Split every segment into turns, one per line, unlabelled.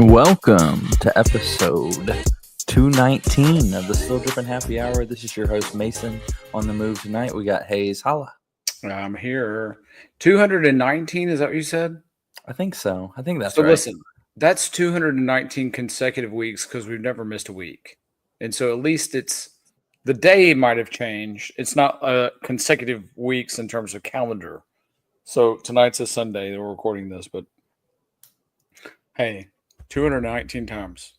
Welcome to episode 219 of the Still Dripping Happy Hour. This is your host, Mason. On the move tonight, we got Hayes. Holla.
I'm here. 219, is that what you said?
I think so. I think that's
so
right.
Listen, that's 219 consecutive weeks because we've never missed a week. And so at least the day might have changed. It's not consecutive weeks in terms of calendar. So tonight's a Sunday that we're recording this, but hey, 219 times.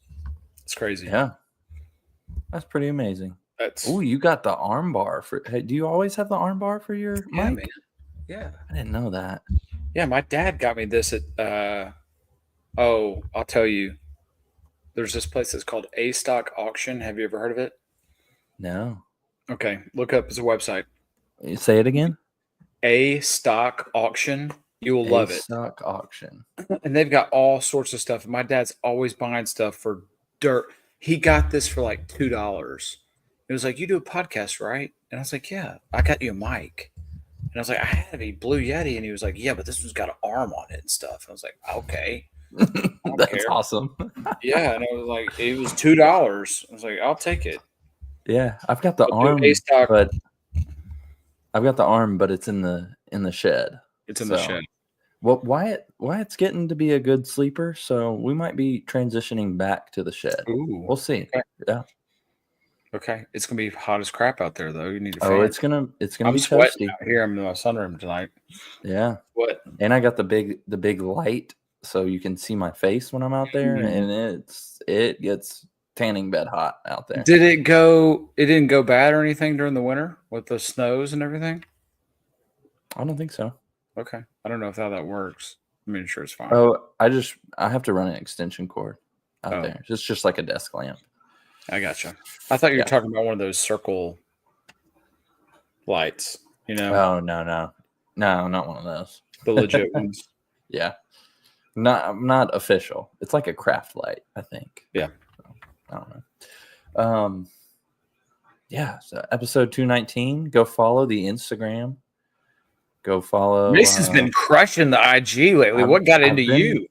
It's crazy.
Yeah. That's pretty amazing.
That's
Oh, you got the arm bar for. Hey, do you always have the arm bar for your mic?
man. Yeah.
I didn't know that.
Yeah, my dad got me this at I'll tell you. There's this place that's called A Stock Auction. Have you ever heard of it?
No.
Okay, look up. It's a website.
You say it again?
A Stock Auction. You will love it.
Stock Auction.
And they've got all sorts of stuff. My dad's always buying stuff for dirt. He got this for like $2. It was like, you do a podcast, right? And I was like, yeah. I got you a mic. And I was like, I have a Blue Yeti. And he was like, yeah, but this one's got an arm on it and stuff. I was like, okay.
That's awesome.
Yeah. And I was like, it was $2. I was like, I'll take it.
Yeah. I've got the arm, but it's in the shed.
It's in the shed.
Well, Wyatt's getting to be a good sleeper, so we might be transitioning back to the shed.
Ooh,
we'll see.
Okay.
Yeah.
Okay. It's gonna be hot as crap out there, though. You need to.
Oh, it's gonna be
toasty out here. I'm in my sunroom tonight.
Yeah.
What?
And I got the big light, so you can see my face when I'm out there, and it gets tanning bed hot out there.
Did it go? It didn't go bad or anything during the winter with the snows and everything?
I don't think so.
Okay. I don't know if how that works. I mean, sure, it's fine.
Oh, I have to run an extension cord out there. It's just like a desk lamp.
I gotcha. I thought you were talking about one of those circle lights, you know?
Oh, no, not one of those.
The legit ones.
Yeah. Not official. It's like a craft light, I think.
Yeah.
So, I don't know. Yeah, so episode 219. Go follow the Instagram. Go follow.
Mason's been crushing the IG lately. What got into you?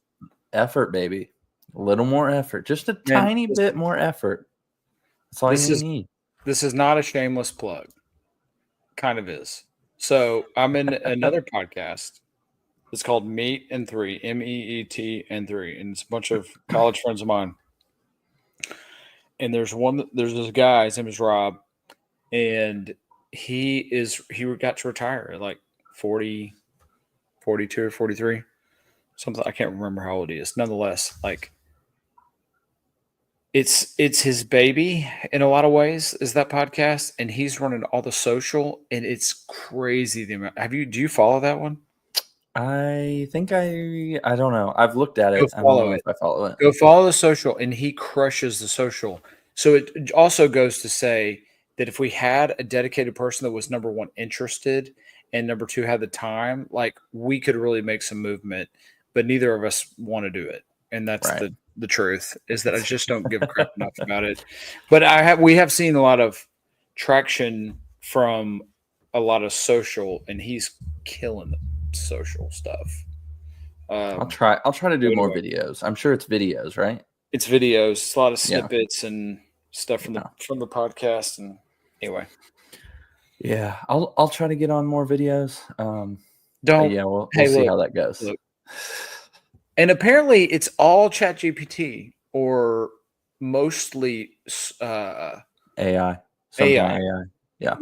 Effort, baby. A little more effort. Just a tiny bit more effort. That's all you need.
This is not a shameless plug. Kind of is. So I'm in another podcast. It's called Meet and Three, MEET and Three. And it's a bunch of college friends of mine. And there's this guy, his name is Rob. And he got to retire at like 40, 42 or 43, something. I can't remember how old he is. Nonetheless, like it's his baby in a lot of ways, is that podcast, and he's running all the social, and it's crazy the amount. Do you follow that one?
I think I don't know. I've looked at it.
I follow it.
I follow it.
Go follow the social, and he crushes the social. So it also goes to say that if we had a dedicated person that was number one interested and number two had the time, like we could really make some movement, but neither of us want to do it. And that's the truth, is that I just don't give a crap enough about it. But we have seen a lot of traction from a lot of social, and he's killing the social stuff.
I'll try to do more videos. I'm sure it's videos, right?
It's videos. It's a lot of snippets and stuff from the podcast. And anyway.
Yeah, I'll try to get on more videos. We'll see how that goes.
Look. And apparently, it's all ChatGPT or mostly
AI. Yeah,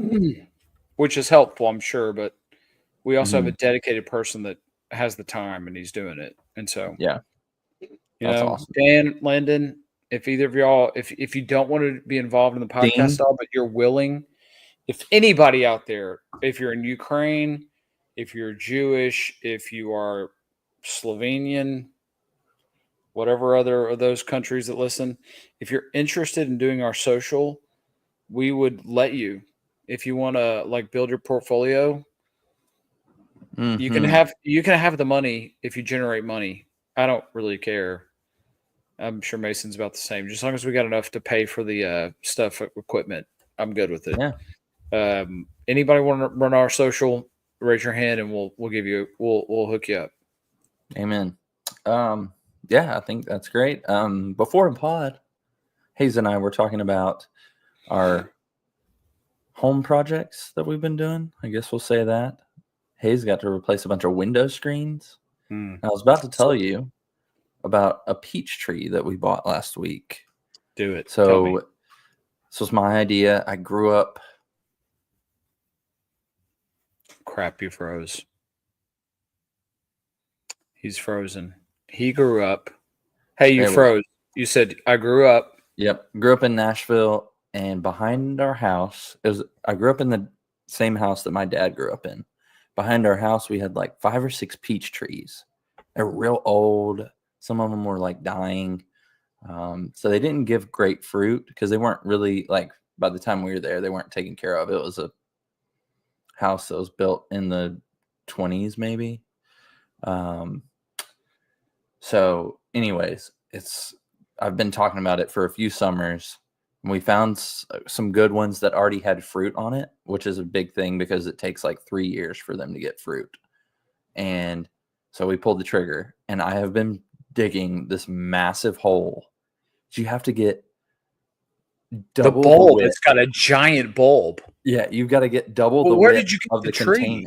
which is helpful, I'm sure. But we also have a dedicated person that has the time, and he's doing it. And so,
that's awesome.
Dan, Landon, if either of y'all, if you don't want to be involved in the podcast at all, but you're willing. If anybody out there, if you're in Ukraine, if you're Jewish, if you are Slovenian, whatever other of those countries that listen, if you're interested in doing our social, we would let you. If you want to like build your portfolio, you can have the money if you generate money. I don't really care. I'm sure Mason's about the same. Just as long as we got enough to pay for the equipment, I'm good with it.
Yeah.
Anybody want to run our social? Raise your hand, and we'll hook you up.
Amen. Yeah, I think that's great. Before the pod, Hayes and I were talking about our home projects that we've been doing. I guess we'll say that. Hayes got to replace a bunch of window screens. I was about to tell you about a peach tree that we bought last week.
Do it. Tell me.
So this was my idea. I grew up.
Crap, you froze. He's frozen. He grew up. Hey, you froze. You said I grew up.
Yep. Grew up in Nashville, and behind our house, I grew up in the same house that my dad grew up in. Behind our house, we had like 5 or 6 peach trees. They're real old. Some of them were like dying. So they didn't give great fruit because they weren't really like, by the time we were there, they weren't taken care of. It was a house that was built in the 20s, maybe. So anyways, I've been talking about it for a few summers. And we found some good ones that already had fruit on it, which is a big thing because it takes like 3 years for them to get fruit. And so we pulled the trigger, and I have been digging this massive hole. You have to get double
the bulb. It's got a giant bulb.
Yeah, you've got to get double the
where
width
did you get
of
the
the
tree?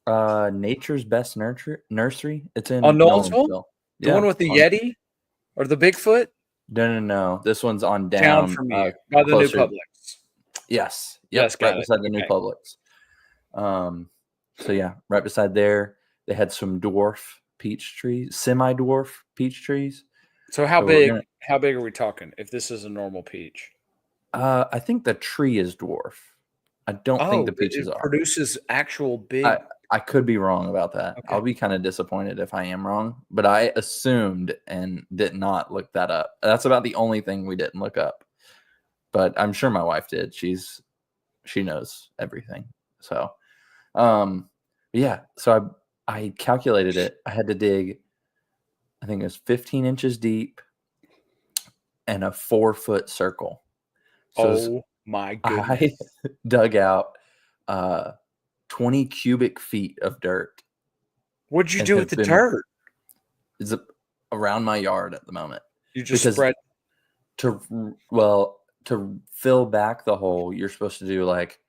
container. Nature's Best Nursery. It's in
Knowlesville? The one with the Yeti or the Bigfoot?
No. This one's on
down from you by the new Publix.
Yes.
Yes,
right beside the new Publix. So yeah, right beside there, they had some dwarf peach trees, semi-dwarf peach trees.
So how big are we talking if this is a normal peach?
I think the tree is dwarf. I don't think the peaches are.
Produces actual big.
I could be wrong about that. Okay. I'll be kind of disappointed if I am wrong, but I assumed and did not look that up. That's about the only thing we didn't look up, but I'm sure my wife did. She knows everything. So, yeah. So I calculated it. I had to dig, I think it was 15 inches deep and a 4-foot circle.
So my goodness.
I dug out 20 cubic feet of dirt.
What'd you do with the dirt?
It's around my yard at the moment.
You just spread
to fill back the hole. You're supposed to do like,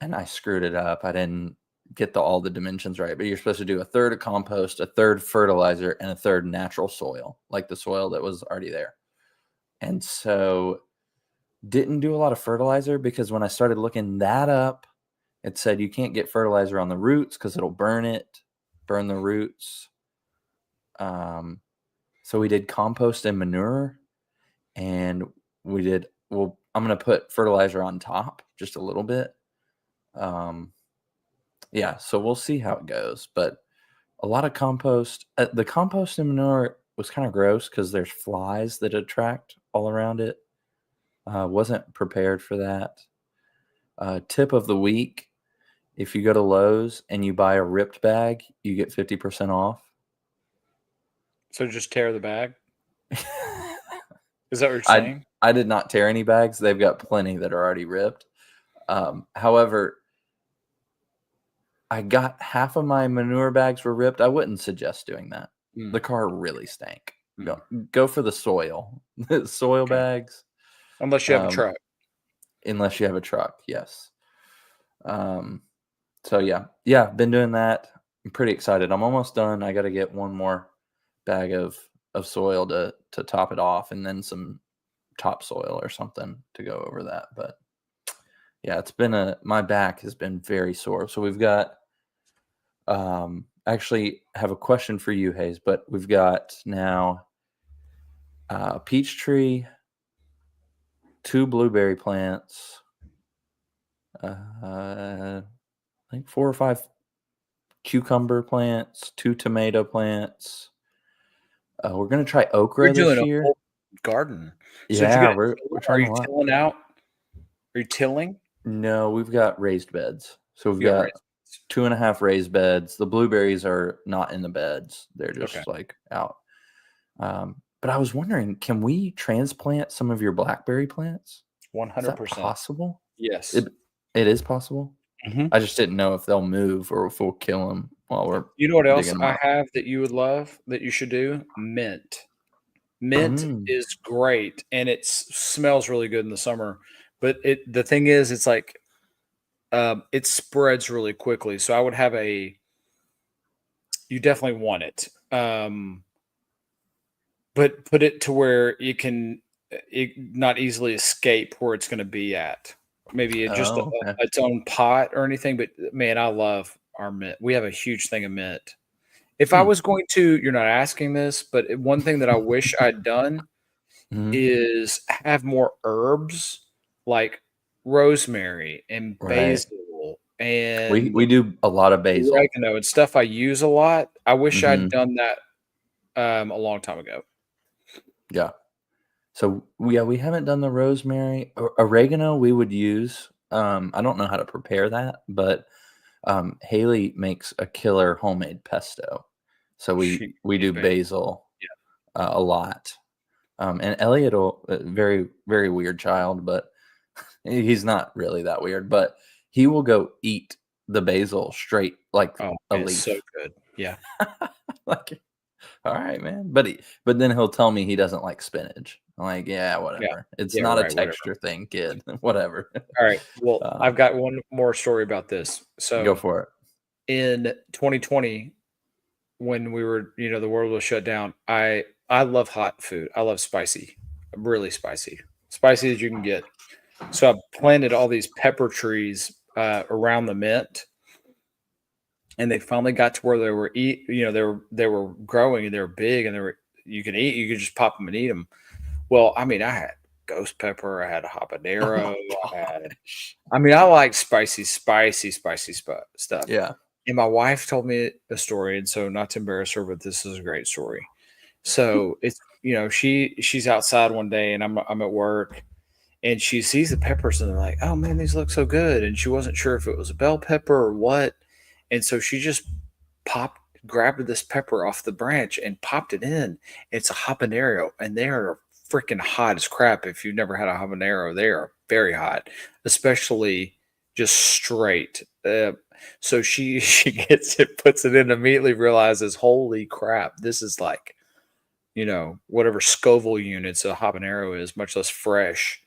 and I screwed it up. I didn't get all the dimensions right, but you're supposed to do a third of compost, a third fertilizer, and a third natural soil, like the soil that was already there. And so didn't do a lot of fertilizer because when I started looking that up, it said you can't get fertilizer on the roots because it'll burn the roots. So we did compost and manure, and I'm going to put fertilizer on top just a little bit. Yeah, so we'll see how it goes, but a lot of compost. The compost and manure was kind of gross because there's flies that attract all around it. Wasn't prepared for that. Tip of the week: if you go to Lowe's and you buy a ripped bag, you get 50% off.
So just tear the bag? Is that what you're saying?
I did not tear any bags. They've got plenty that are already ripped. However, I got half of my manure bags were ripped. I wouldn't suggest doing that. The car really stank. Go for the soil. Soil bags.
Unless you have a truck.
Unless you have a truck, yes. So yeah, been doing that. I'm pretty excited. I'm almost done. I got to get one more bag of soil to top it off, and then some topsoil or something to go over that. But yeah, my back has been very sore. So we've got, actually have a question for you, Hayes, but we've got now peach tree, 2 blueberry plants, I think 4 or 5 cucumber plants, 2 tomato plants. We're going to try okra this year.
A whole garden.
Yeah, we're trying.
Are you tilling out? Are you tilling?
No, we've got raised beds. So we've got 2.5 raised beds. The blueberries are not in the beds. They're just like out. But I was wondering, can we transplant some of your blackberry plants?
100%.
Is that possible?
Yes.
It is possible?
Mhm.
I just didn't know if they'll move or if we'll kill them while we're
You know what else
digging them
I
up.
have that you would love that you should do? Mint. Mint
Mm.
is great, and it smells really good in the summer, but the thing is, it's like, it spreads really quickly, so I would have a you definitely want it, but put it to where you can, not easily escape where it's gonna be at. Maybe just
Oh, okay.
its own pot or anything, but, man, I love our mint. We have a huge thing of mint. If I
Hmm.
was going to you're not asking this, but one thing that I wish I'd done
Mhm.
is have more herbs like rosemary and
Right.
basil
We
and
we do a lot of basil.
oregano and stuff I use a lot. I wish I'd
Mhm.
done that, a long time ago.
Yeah. So, yeah, we haven't done the rosemary. Oregano we would use. I don't know how to prepare that, but, Haley makes a killer homemade pesto. So we
She's
do
big.
basil,
Yeah.
a lot. And Elliot will very, very weird child, but he's not really that weird, but he will go eat the basil straight like
Oh,
a
man, it's so
leaf.
good. Yeah.
Like, all right, man. But then he'll tell me he doesn't like spinach. I'm like, yeah,
Yeah.
whatever. It's
Yeah,
not a
right, whatever.
texture thing, kid. Whatever.
Alright, well,
Uh,
I've got one more story about this.
go
So,
for it.
in 2020, when the world was shut down, I love hot food. I love spicy, really spicy, spicy as you can get. So I planted all these pepper trees around the mint, and they finally got to where they were they were growing and they were big and they were you could just pop them and eat them. Well, I mean, I had ghost pepper, I had a
Oh my
habanero, I had
gosh.
I mean, I like spicy stuff.
Yeah.
And my wife told me a story, and so not to embarrass her, but this is a great story. So it's she's outside one day, and I'm at work, and she sees the peppers, and they're like, "Oh man, these look so good." And she wasn't sure if it was a bell pepper or what, and so she just popped grabbed this pepper off the branch and popped it in. It's a habanero, and they are freaking hot as crap. If you've never had a habanero, they are very hot, especially just straight. So she gets it, puts it in, immediately realizes, holy crap, this is like whatever Scoville units a habanero is, much less fresh.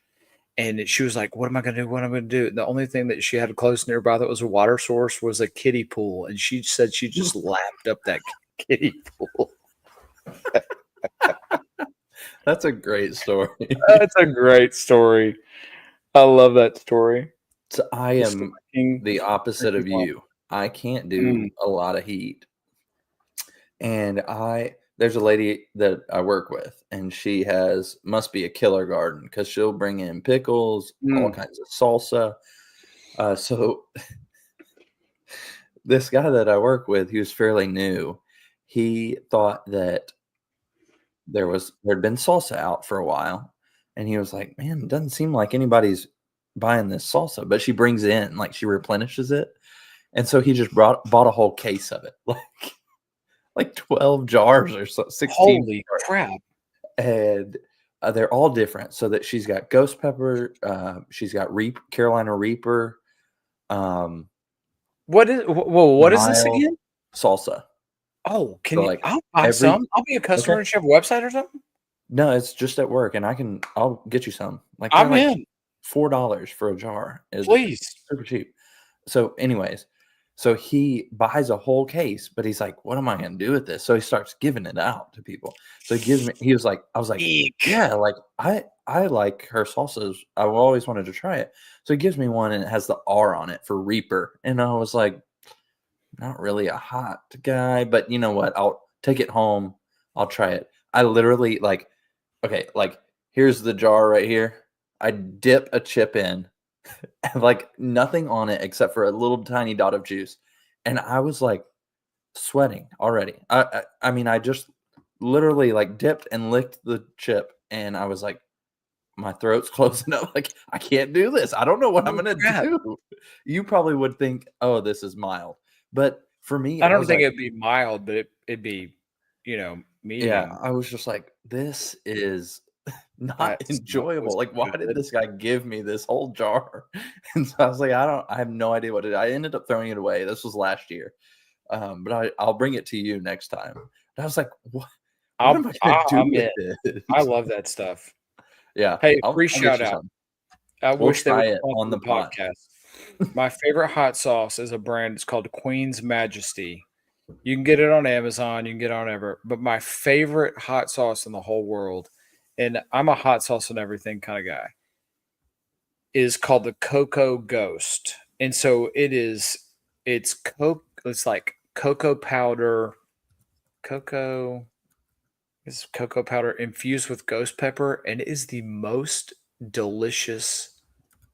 And she was like, "What am I going to do? What am I going to do?" And the only thing that she had close nearby that was a water source was a kiddie pool, and she said she just lapped up that kiddie pool.
That's a great story.
That's a great story. I love that story.
So I
The
am
Storm King
the opposite
drinking
of
pump.
you. I can't
Mm,
do a lot of heat. And there's a lady that I work with, and she must be a killer garden because she'll bring in pickles, all
mm.
kinds of salsa. So this guy that I work with, he was fairly new. He thought that there'd been salsa out for a while, and he was like, "Man, it doesn't seem like anybody's buying this salsa." But she brings it in, like she replenishes it, and so he just bought a whole case of it, like 12 jars or so, 16
Holy
jars.
crap!
And they're all different. So that she's got ghost pepper, she's got Carolina Reaper, um,
What is this
mild
again?
salsa.
Oh,
So like
I'll buy
every
some. I'll be a customer.
okay.
And you have a website or something?
No, it's just at work, and I'll get you some. Like they're
I'm
like
in.
$4 for a jar. Is
Please.
super cheap. So, anyways, so he buys a whole case, but he's like, "What am I gonna do with this?" So he starts giving it out to people. So he gives me. He was like, I was like,
Eek.
"Yeah, like I like her salsas. I've always wanted to try it." So he gives me one, and it has the R on it for Reaper, and I was like, "Not really a hot guy, but you know what? I'll take it home. I'll try it." I literally like, okay, like here's the jar right here. I dip a chip in, like nothing on it except for a little tiny dot of juice, and I was like sweating already. I mean, I just literally like dipped and licked the chip, and I was like, my throat's closing up. Like I can't do this. I don't know what I'm
Holy
gonna
crap.
do. You probably would think, oh, this is mild, but for me,
I
I
don't
was
think
like,
it'd be mild, but it'd be,
yeah,
medium.
I was just like, this is. not
That stuff
enjoyable.
was
Like, why did
good.
this guy give me this whole jar? And so I was like, I have no idea what to do. I ended up throwing it away. This was last year. But I'll bring it to you next time. And I was like, what am I gonna do
I'm
with
in.
this?
I love that stuff.
Yeah,
Hey,
I'll
free
get
shout
you
out.
some.
I
We'll
wish they would
try it
sponsor
on
the
the pod.
podcast. My favorite hot sauce is a brand. It's called Queen's Majesty. You can get it on Amazon. You can get it on ever. But my favorite hot sauce in the whole world, and I'm a hot sauce and everything kind of guy, is called the Cocoa Ghost. And so it's like cocoa powder, it's cocoa powder infused with ghost pepper, and it is the most delicious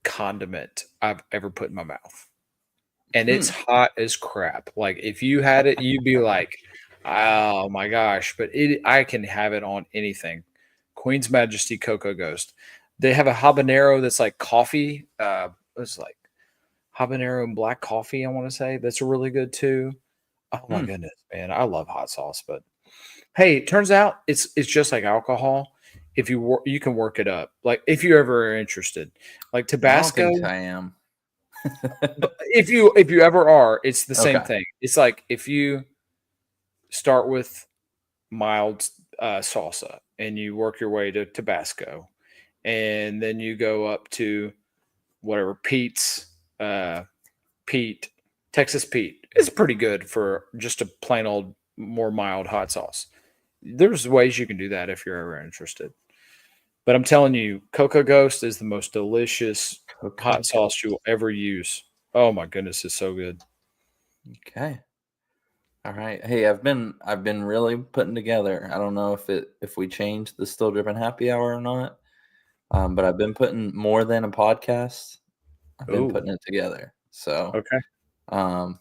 condiment I've ever put in my mouth. And it's hot as crap. Like if you had it, you'd be like, "Oh my gosh!" But I can have it on anything. Queen's Majesty Cocoa Ghost. They have a habanero that's like coffee. It's like habanero and black coffee. I want to say that's really good too. Oh my goodness, man! I love hot sauce, but hey, it turns out it's just like alcohol. If you can work it up. Like if you ever are interested, like
I don't
Tabasco.
think I am.
But if you ever are, it's the same
Okay.
thing. It's like if you start with mild salsa and you work your way to Tabasco, and then you go up to whatever Pete, Texas Pete. It's pretty good for just a plain old more mild hot sauce. There's ways you can do that if you're ever interested. But I'm telling you, Cocoa Ghost is the most delicious hot sauce you'll ever use. Oh my goodness, it's so good.
Okay. All right. Hey, I've been really putting together. I don't know if we changed the Still Dripping Happy Hour or not. But I've been putting more than a podcast. I've been
Oh,
putting it together. So
okay.
um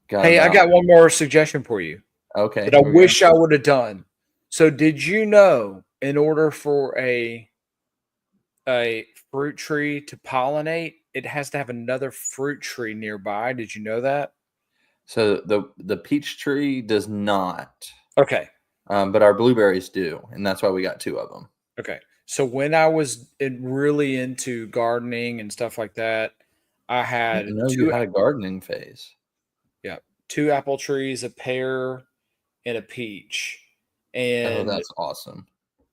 got
Hey, I
about
got one more suggestion for you
okay.
that I
Okay.
wish I would have done. So, did you know in order for a fruit tree to pollinate, it has to have another fruit tree nearby? Did you know that?
So the peach tree does not.
Okay.
But our blueberries do, and that's why we got 2 of them.
Okay. So when I was really into gardening and stuff like that, I
I
had
didn't know you had a gardening phase.
2 apple trees, a pear, and a peach.
Oh,
And
that's awesome.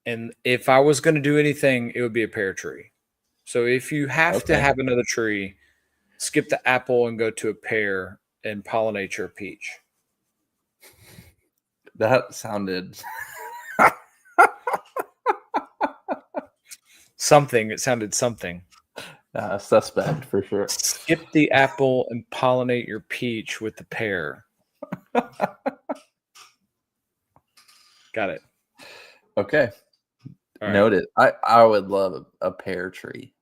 if I was going to do anything, it would be a pear tree. So if you have to
Okay.
have another tree, skip the apple and go to a pear and pollinate your peach.
That sounded
Something. It sounded something.
suspect for sure.
Skip the apple and pollinate your peach with the pear. Got it.
Okay.
All right.
Noted. I would love a pear tree.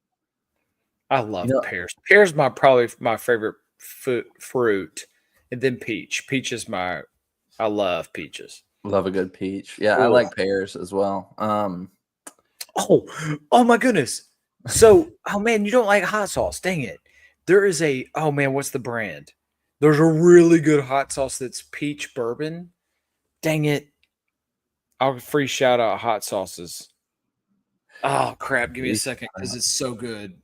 I love
You know-
pears. Pears probably my favorite fruit, and then peach. I love peaches.
Love a good peach. Yeah, I
Ugh.
like pears as well.
Oh my goodness. So, oh man, you don't like hot sauce. Dang it. There is oh man, what's the brand? There's a really good hot sauce that's peach bourbon. Dang it. I'll free shout out hot sauces. Oh crap, give me a second because it's so good.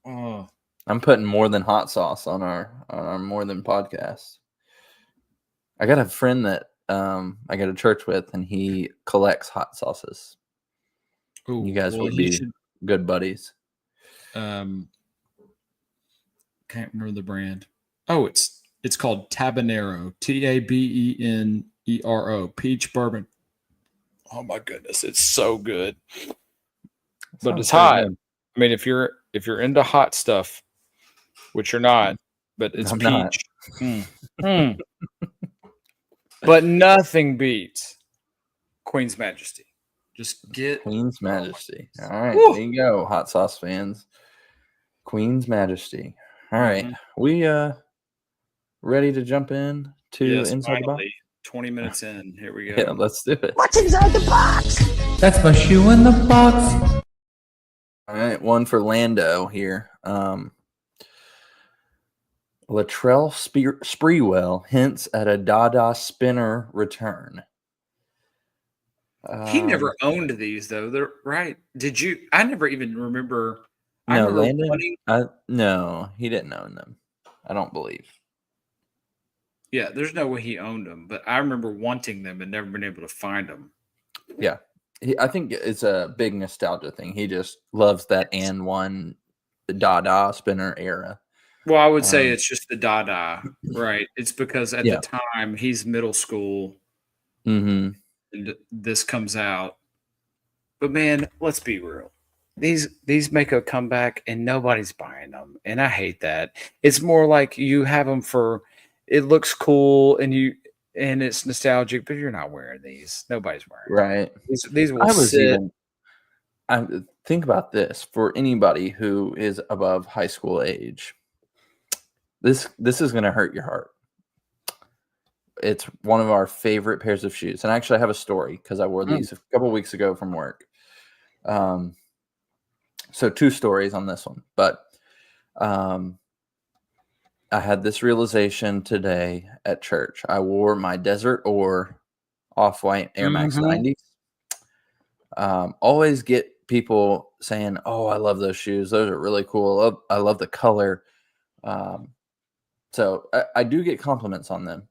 Oh.
I'm putting more than hot sauce on our more than podcast. I got a friend that I go to church with, and he collects hot sauces.
Ooh,
You guys would be good buddies.
Can't remember the brand. Oh, it's called Tabanero. Tabenero. Peach bourbon. Oh my goodness, it's so good. But it's hot. I mean, if you're into hot stuff, which you're not, but it's
I'm
peach. But nothing beats Queen's Majesty. Just get
Queen's Majesty. All right,
Woo!
there you go, hot sauce fans. Queen's Majesty. All right, we ready to jump in to Inside the Box?
20 minutes in. Here we go.
Yeah, let's do it.
What's inside the box?
That's my shoe in the box.
All right, one for Lando here. Latrell Sprewell hints at a Dada Spinner return.
He never owned these though. They're right. Did you? I never even remember. I
No,
remember
Landon.
wanting.
No, he didn't own them. I don't believe.
Yeah, there's no way he owned them, but I remember wanting them and never been able to find them.
Yeah, I think it's a big nostalgia thing. He just loves that and one Dada spinner era.
Well, I would say it's just the Dada, right? It's because at
Yeah.
the time he's middle school
Mm-hmm.
and this comes out. But man, let's be real. These make a comeback and nobody's buying them, and I hate that. It's more like you have them for it looks cool and it's nostalgic, but you're not wearing these. Nobody's wearing
Right.
these will
I was
sit.
I think about this for anybody who is above high school age. This is going to hurt your heart. It's one of our favorite pairs of shoes, and I actually have a story because I wore these a couple weeks ago from work. So 2 stories on this one, but I had this realization today at church. I wore my Desert Ore Off-White Air Max 90s. Always get people saying, "Oh, I love those shoes. Those are really cool. I love the color." So I do get compliments on them.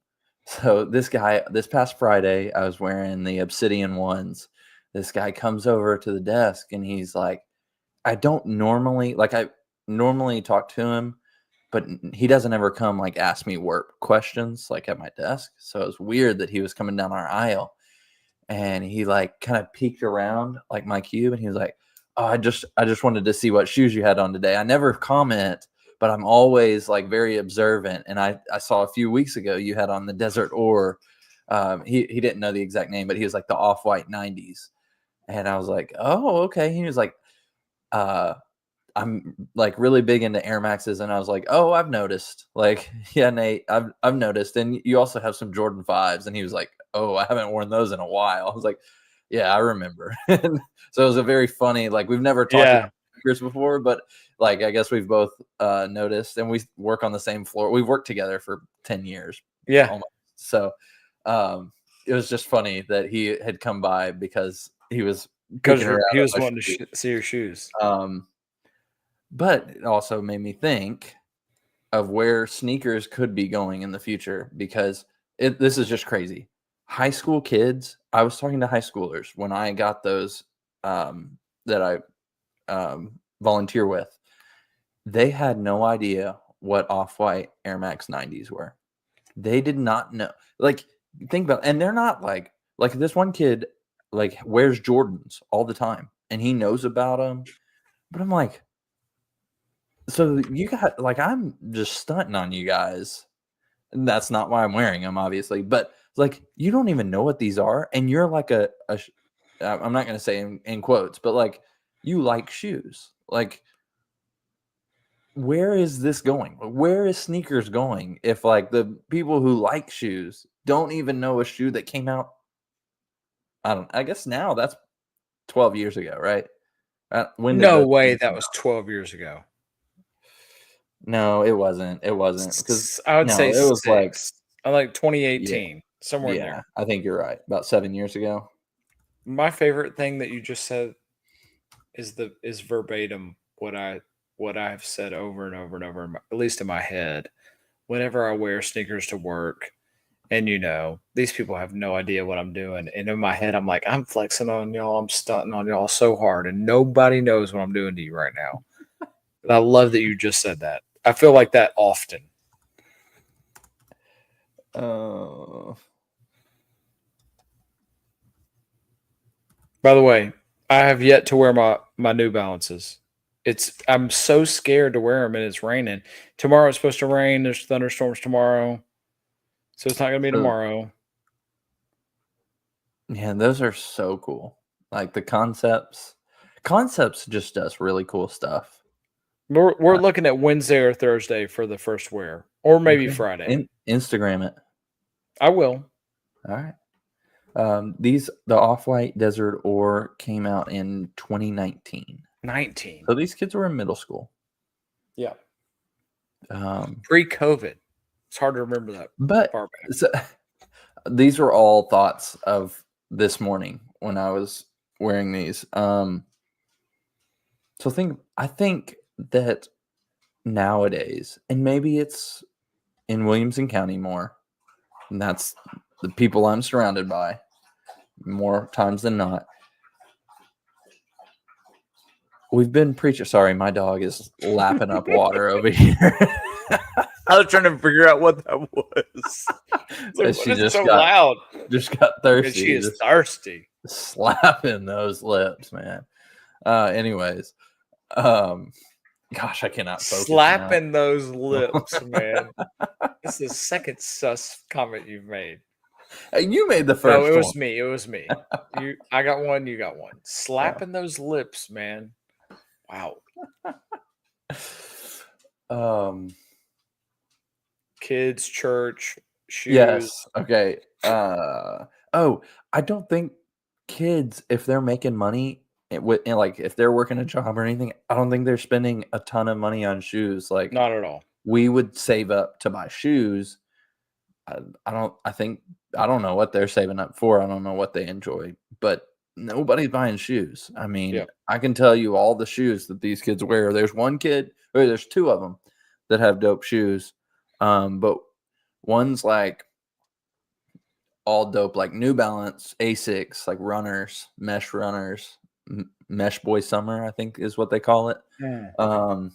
So this past Friday, I was wearing the Obsidian ones. This guy comes over to the desk and he's like, I normally talk to him, but he doesn't ever come like ask me work questions like at my desk. So it was weird that he was coming down our aisle and he like kind of peeked around like my cube and he was like, "Oh, I just wanted to see what shoes you had on today. I never comment, but I'm always like very observant. And I saw a few weeks ago you had on the Desert Ore." He didn't know the exact name, but he was like the Off-White 90s. And I was like, "Oh, okay." He was like, I'm like really big into Air Maxes, and I was like, "Oh, I've noticed." Like, "Yeah, Nate, I've noticed." And you also have some Jordan 5s, and he was like, "Oh, I haven't worn those in a while." I was like, "Yeah, I remember." And so it was a very funny. Like, we've never talked about sneakers before, but like I guess we've both noticed, and we work on the same floor. We've worked together for 10 years.
Yeah.
Almost. So it was just funny that he had come by because he was
wanting to see your shoes.
But it also made me think of where sneakers could be going in the future because this is just crazy. High school kids, I was talking to high schoolers when I got those that I volunteer with. They had no idea what Off-White Air Max 90s were. They did not know. Like, think about it. And they're not like this one kid like wears Jordans all the time and he knows about them. But I'm like, so you got like I'm just stunting on you guys. And that's not why I'm wearing them, obviously. But like you don't even know what these are, and you're like I'm not gonna say in quotes, but like you like shoes. Like, where is this going? Where is sneakers going if like the people who like shoes don't even know a shoe that came out? I guess now that's 12 years ago, right? When did
No
those
way
shoes
that
come
was
out?
12 years ago.
No, it wasn't. It wasn't because
I would say
it was like
6. Like 2018, somewhere in
yeah,
there.
I think you're right. About 7 years ago.
My favorite thing that you just said is verbatim what I've said over and over and over, at least in my head. Whenever I wear sneakers to work, and these people have no idea what I'm doing, and in my head I'm like, I'm flexing on y'all, I'm stunting on y'all so hard, and nobody knows what I'm doing to you right now. And I love that you just said that. I feel like that often.
Oh.
By the way, I have yet to wear my New Balances. I'm so scared to wear them and it's raining. Tomorrow it's supposed to rain. There's thunderstorms tomorrow. So it's not going to be tomorrow.
Yeah, those are so cool. Like the concepts. Concepts just does really cool stuff.
We're looking at Wednesday or Thursday for the first wear, or maybe Friday.
Instagram it.
I will.
All right. The Off-White Desert Ore came out in 2019.
19.
So these kids were in middle school.
Yeah.
Pre-COVID.
It's hard to remember that.
But so, these were all thoughts of this morning when I was wearing these. So I think that nowadays, and maybe it's in Williamson County more, and that's the people I'm surrounded by more times than not. We've been preaching. Sorry, my dog is lapping up water over here.
I was trying to figure out what that was. Like,
She
what is
just
so
got
loud?
just got
And
thirsty.
she is
Just
thirsty.
slapping those lips, man. Anyways, gosh, I cannot focus now.
Slapping those lips, man. It's the second sus comment you've made.
Hey, you made the first
No, it was
one.
me. It was me. I got one. You got one. Slapping those lips, man. Wow. Kids, church, shoes.
Yes. Okay. I don't think kids, if they're making money, like if they're working a job or anything, I don't think they're spending a ton of money on shoes. Like
Not at all.
we would save up to buy shoes. I don't know what they're saving up for. I don't know what they enjoy, but nobody's buying shoes. I mean,
Yep.
I can tell you all the shoes that these kids wear. There's one kid, or there's two of them that have dope shoes. But one's like all dope, like New Balance, Asics, like runners, mesh runners, Mesh Boy Summer, I think is what they call it. And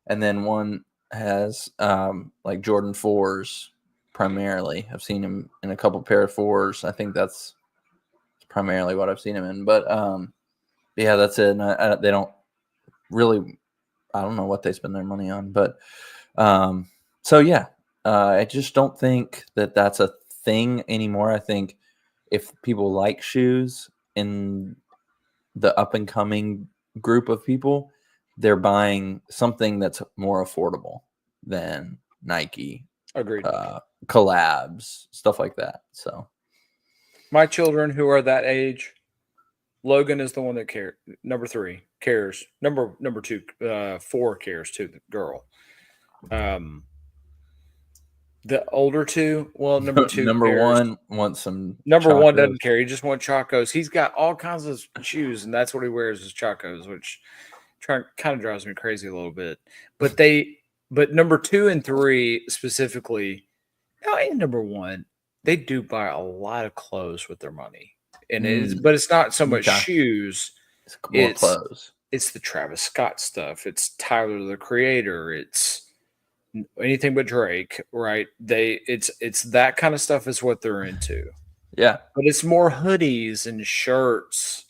then one has like Jordan 4s primarily. I've seen him in a couple pair of 4s. I think that's primarily what I've seen him in. But yeah, that's it. And they don't really, I don't know what they spend their money on. But so yeah, I just don't think that that's a thing anymore. I think if people like shoes in the up and coming group of people, they're buying something that's more affordable than Nike.
Agreed.
Collabs, stuff like that. So
My children who are that age, Logan is the one that cares. Number 3 cares. Number 2, 4 cares too. The girl. The older two, well, number 2,
number
cares.
1 wants some.
Number 1
Chacos.
doesn't care. He just wants Chacos. He's got all kinds of shoes, and that's what he wears is Chacos, which kind of drives me crazy a little bit. But number 2 and 3 specifically, and number 1, they do buy a lot of clothes with their money, and but it's not so much shoes.
It's more clothes.
It's the Travis Scott stuff. It's Tyler the Creator. It's anything but Drake, right? It's that kind of stuff is what they're into.
Yeah.
But it's more hoodies and shirts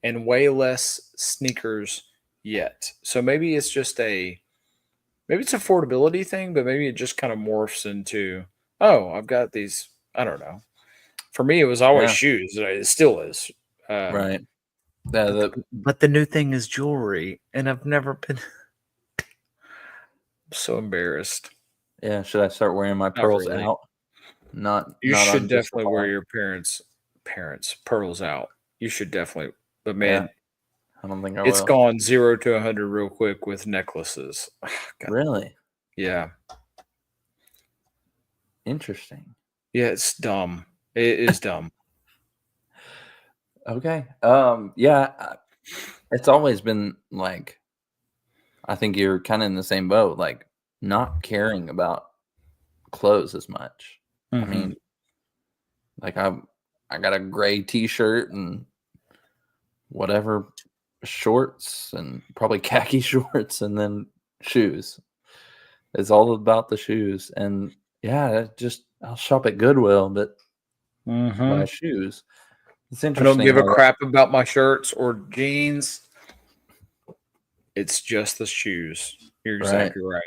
and way less sneakers yet. So maybe it's just maybe it's affordability thing, but maybe it just kind of morphs into, oh, I've got these, I don't know. For me, it was always shoes. It still is.
Right.
But the new thing is jewelry, and I've never been so embarrassed.
Yeah, should I start wearing my pearls
really.
out?
You
not
should
on just
definitely
the
wear
ball.
your parents' pearls out. You should definitely. But man,
I don't think I
it's
will.
gone 0 to 100 real quick with necklaces. God.
Really?
Yeah.
Interesting.
Yeah, it's dumb. It is dumb.
Okay. Yeah, it's always been like, I think you're kind of in the same boat, like not caring about clothes as much. I mean, like I got a gray t-shirt and whatever shorts and probably khaki shorts and then shoes. It's all about the shoes. And yeah, I'll shop at Goodwill, but buy shoes. It's
I
interesting.
don't give a crap about my shirts or jeans. It's just the shoes. You're exactly right.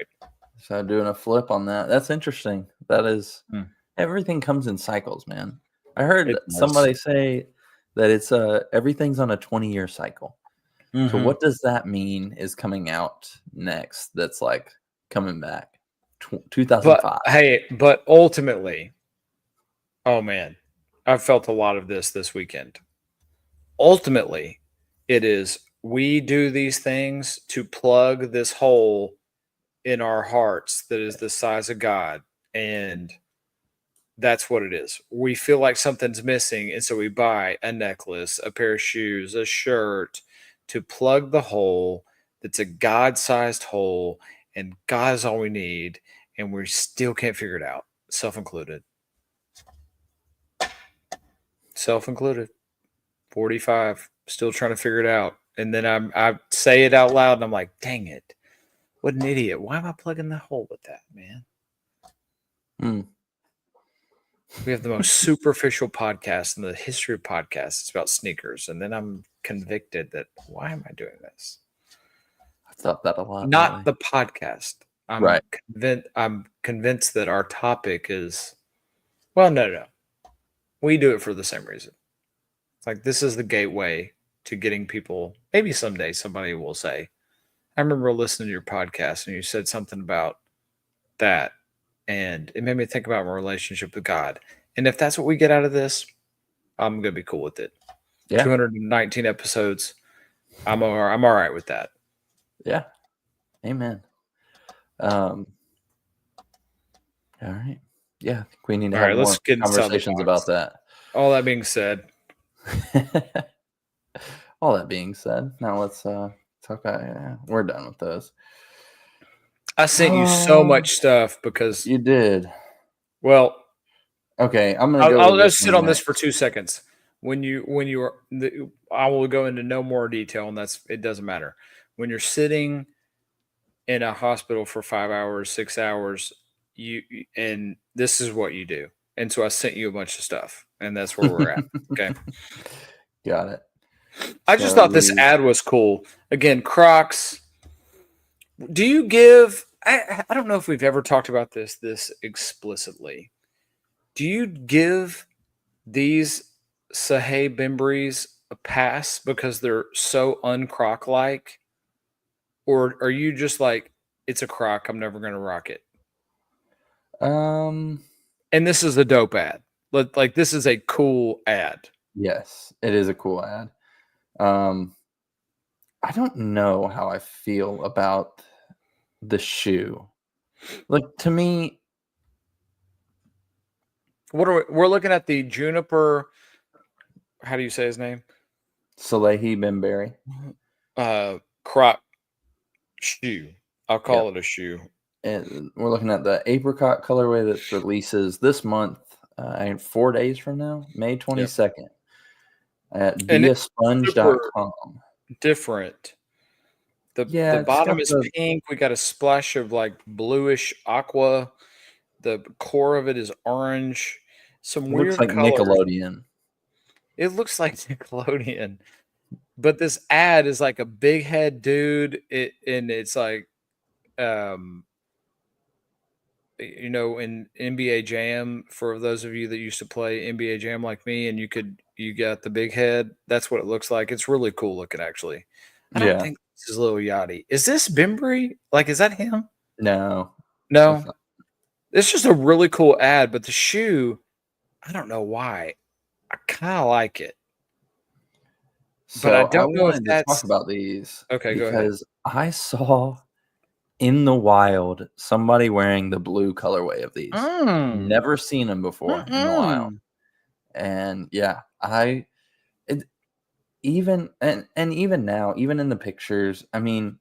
So doing a flip on that. That's interesting. That is everything comes in cycles, man. I heard somebody say that it's everything's on a 20-year cycle. So what does that mean is coming out next that's like coming back? 2005.
But ultimately, oh man, I've felt a lot of this weekend. Ultimately, it is we do these things to plug this hole in our hearts that is the size of God. And That's what it is. We feel like something's missing, and so we buy a necklace, a pair of shoes, a shirt to plug the hole that's a God-sized hole, and God is all we need, and we still can't figure it out, self-included. Self-included. 45, still trying to figure it out. And then I say it out loud, and I'm like, dang it. What an idiot. Why am I plugging the hole with that, man? We have the most superficial podcast in the history of podcasts. It's about sneakers. And then I'm convicted that why am I doing this?
I thought that a lot.
Not
really.
the podcast. I'm
Right.
I'm convinced that our topic is, well, no. We do it for the same reason. It's like this is the gateway to getting people. Maybe someday somebody will say, I remember listening to your podcast and you said something about that. And it made me think about my relationship with God. And if that's what we get out of this, I'm going to be cool with it.
Yeah.
219 episodes. I'm all right with that.
Yeah. Amen. All right. Yeah. I think we need to
All
have
right,
more
let's get inside the
conversations
box.
about that.
All that being said,
All that being said, now let's talk. We're done with those.
I sent you so much stuff because,
You did.
well,
Okay, I'm gonna go.
I'll
with
just sit
one
on this
next.
for 2 seconds. When you are, I will go into no more detail, and it doesn't matter. When you're sitting in a hospital for 5 hours, 6 hours, and this is what you do. And so I sent you a bunch of stuff, and that's where we're at. Okay.
Got it.
I just
So
thought this ad was cool. Again, Crocs. Do you give? I don't know if we've ever talked about this explicitly. Do you give these Sahih Bembries a pass because they're so uncroc like, or are you just like, it's a Croc, I'm never going to rock it? And this is a dope ad. Like this is a cool ad.
Yes, it is a cool ad. I don't know how I feel about the shoe. Like, to me,
We're looking at the Juniper? How do you say his name?
Salehi Bembury.
Croc shoe. I'll call it a shoe.
And we're looking at the apricot colorway that releases this month, 4 days from now, May 22nd, at viasponge.com.
Different. The
it's
bottom
got
is
the-
pink. We got a splash of like bluish aqua. The core of it is orange. Some
It
weird
looks like
colors.
Nickelodeon.
It looks like Nickelodeon. But this ad is like a big head dude. And it's like, in NBA Jam, for those of you that used to play NBA Jam like me, and you got the big head. That's what it looks like. It's really cool looking, actually. I don't think this is Lil Yachty. Is this Bembry? Like, is that him?
No.
No. It's just a really cool ad, but the shoe, I don't know why. I kind of like it.
So
But I don't know if
wanted to
that's
talk about these.
Okay, go ahead.
Because I saw in the wild somebody wearing the blue colorway of these. Never seen them before in the wild. And yeah, even now, even in the pictures, I mean,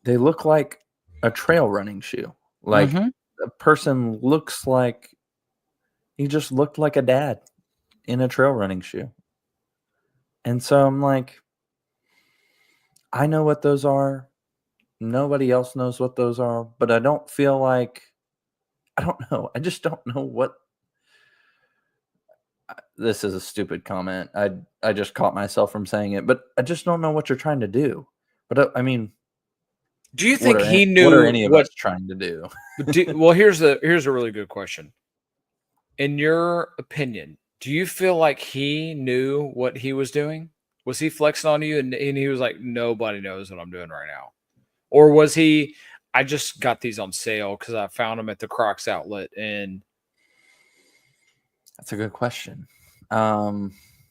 they look like a trail running shoe. Like a person looks like he just looked like a dad in a trail running shoe. And so I'm like, I know what those are. Nobody else knows what those are, but I don't feel like, I don't know. I just don't know what. This is a stupid comment. I just caught myself from saying it, but I just don't know what you're trying to do. But I mean,
do you think he
what
knew
are any of us trying to do?
Well, here's a really good question. In your opinion, do you feel like he knew what he was doing? Was he flexing on you and he was like, nobody knows what I'm doing right now? Or was he, I just got these on sale because I found them at the Crocs outlet? And
that's a good question.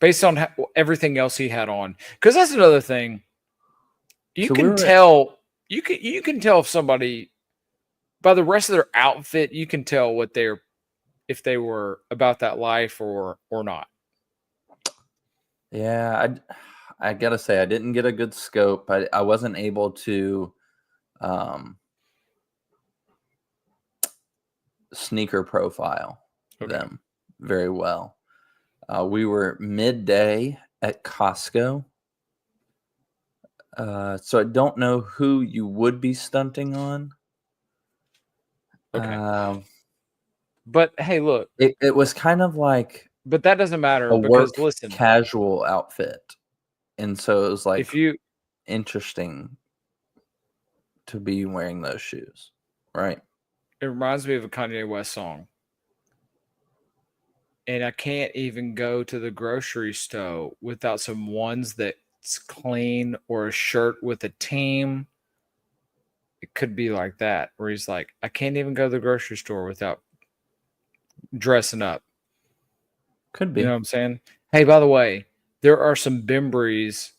Based on everything else he had on, because that's another thing. You
So
can tell you can tell if somebody by the rest of their outfit, you can tell what they're if they were about that life or not.
Yeah, I gotta say I didn't get a good scope. I wasn't able to sneaker profile
Okay.
them very well. We were midday at Costco. So I don't know who you would be stunting on.
Okay. But hey, look,
It was kind of like
but that doesn't matter
a work
because listen,
casual outfit. And so it was like
if you
interesting to be wearing those shoes, right?
it reminds me of a Kanye West song. And I can't even go to the grocery store without some ones that's clean or a shirt with a team. It could be like that, where he's like, I can't even go to the grocery store without dressing up.
Could be.
You know what I'm saying? Hey, by the way, there are some Bimbreys.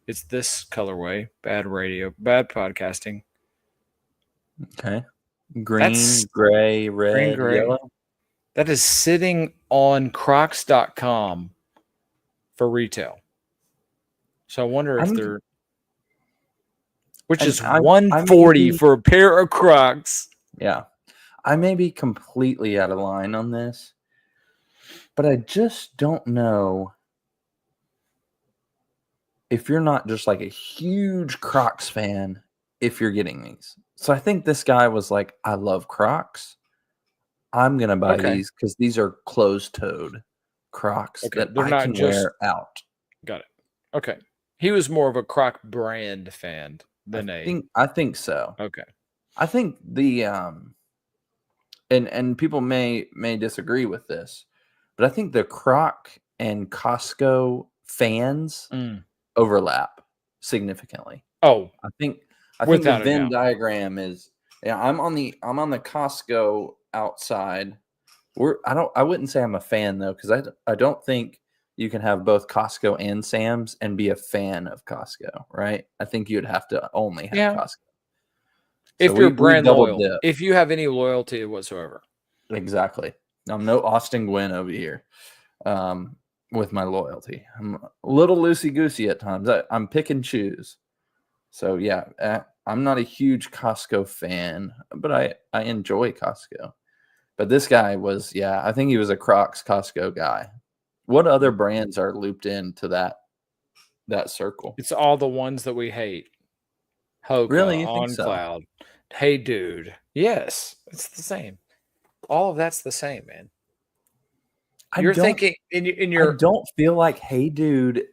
It's this colorway. Bad radio, bad podcasting.
Okay. Green, gray, red,
gray.
yellow.
That is sitting on Crocs.com for retail. So I wonder if they're, which is $140 for a pair of Crocs.
Yeah. I may be completely out of line on this, but I just don't know if you're not just like a huge Crocs fan if you're getting these. So I think this guy was like, I love Crocs. I'm going to buy these because these are closed-toed Crocs that
they're
I
not
can
just
wear out.
Got it. Okay. He was more of a Croc brand fan than
I think so.
Okay.
I think the and people may disagree with this, but I think the Croc and Costco fans overlap significantly.
Oh,
I think the Venn diagram is I'm on the Costco outside. I wouldn't say I'm a fan though, because I don't think you can have both Costco and Sam's and be a fan of Costco, right? I think you'd have to only have Costco.
If you're brand loyal, if you have any loyalty whatsoever.
Exactly. I'm no Austin Gwynn over here with my loyalty. I'm a little loosey-goosey at times. I'm pick and choose. So, yeah, I'm not a huge Costco fan, but I enjoy Costco. But this guy was, I think he was a Crocs Costco guy. What other brands are looped into that circle?
It's all the ones that we hate. Hoka,
really? You
On
think so?
Cloud. Hey, dude. Yes, it's the same. All of that's the same, man. You're thinking in your.
I don't feel like Hey Dude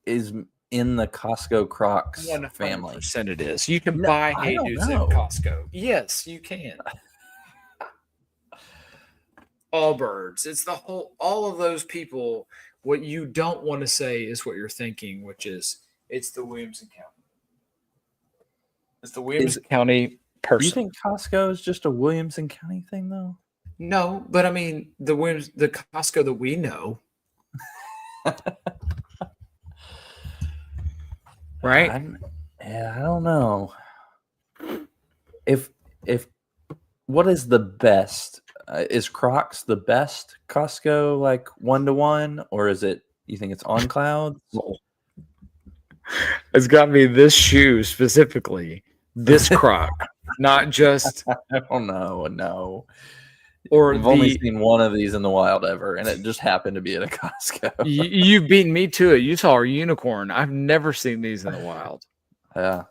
is in the Costco Crocs family.
100% it is. You can buy Hey Dudes at Costco. Yes, you can. Allbirds. It's all of those people. What you don't want to say is what you're thinking, which is it's the Williamson County. It's the Williamson County person.
Do you think Costco is just a Williamson County thing, though?
No, but I mean the Costco that we know, right?
I don't know. If what is the best? Is Crocs the best Costco like 1-to-1, or is it? You think it's On Cloud?
It's got me this shoe specifically, this Croc, not just.
I don't know. No.
Or
I've only seen one of these in the wild ever, and it just happened to be at a Costco.
You've beaten me to it. You saw a unicorn. I've never seen these in the wild.
Yeah.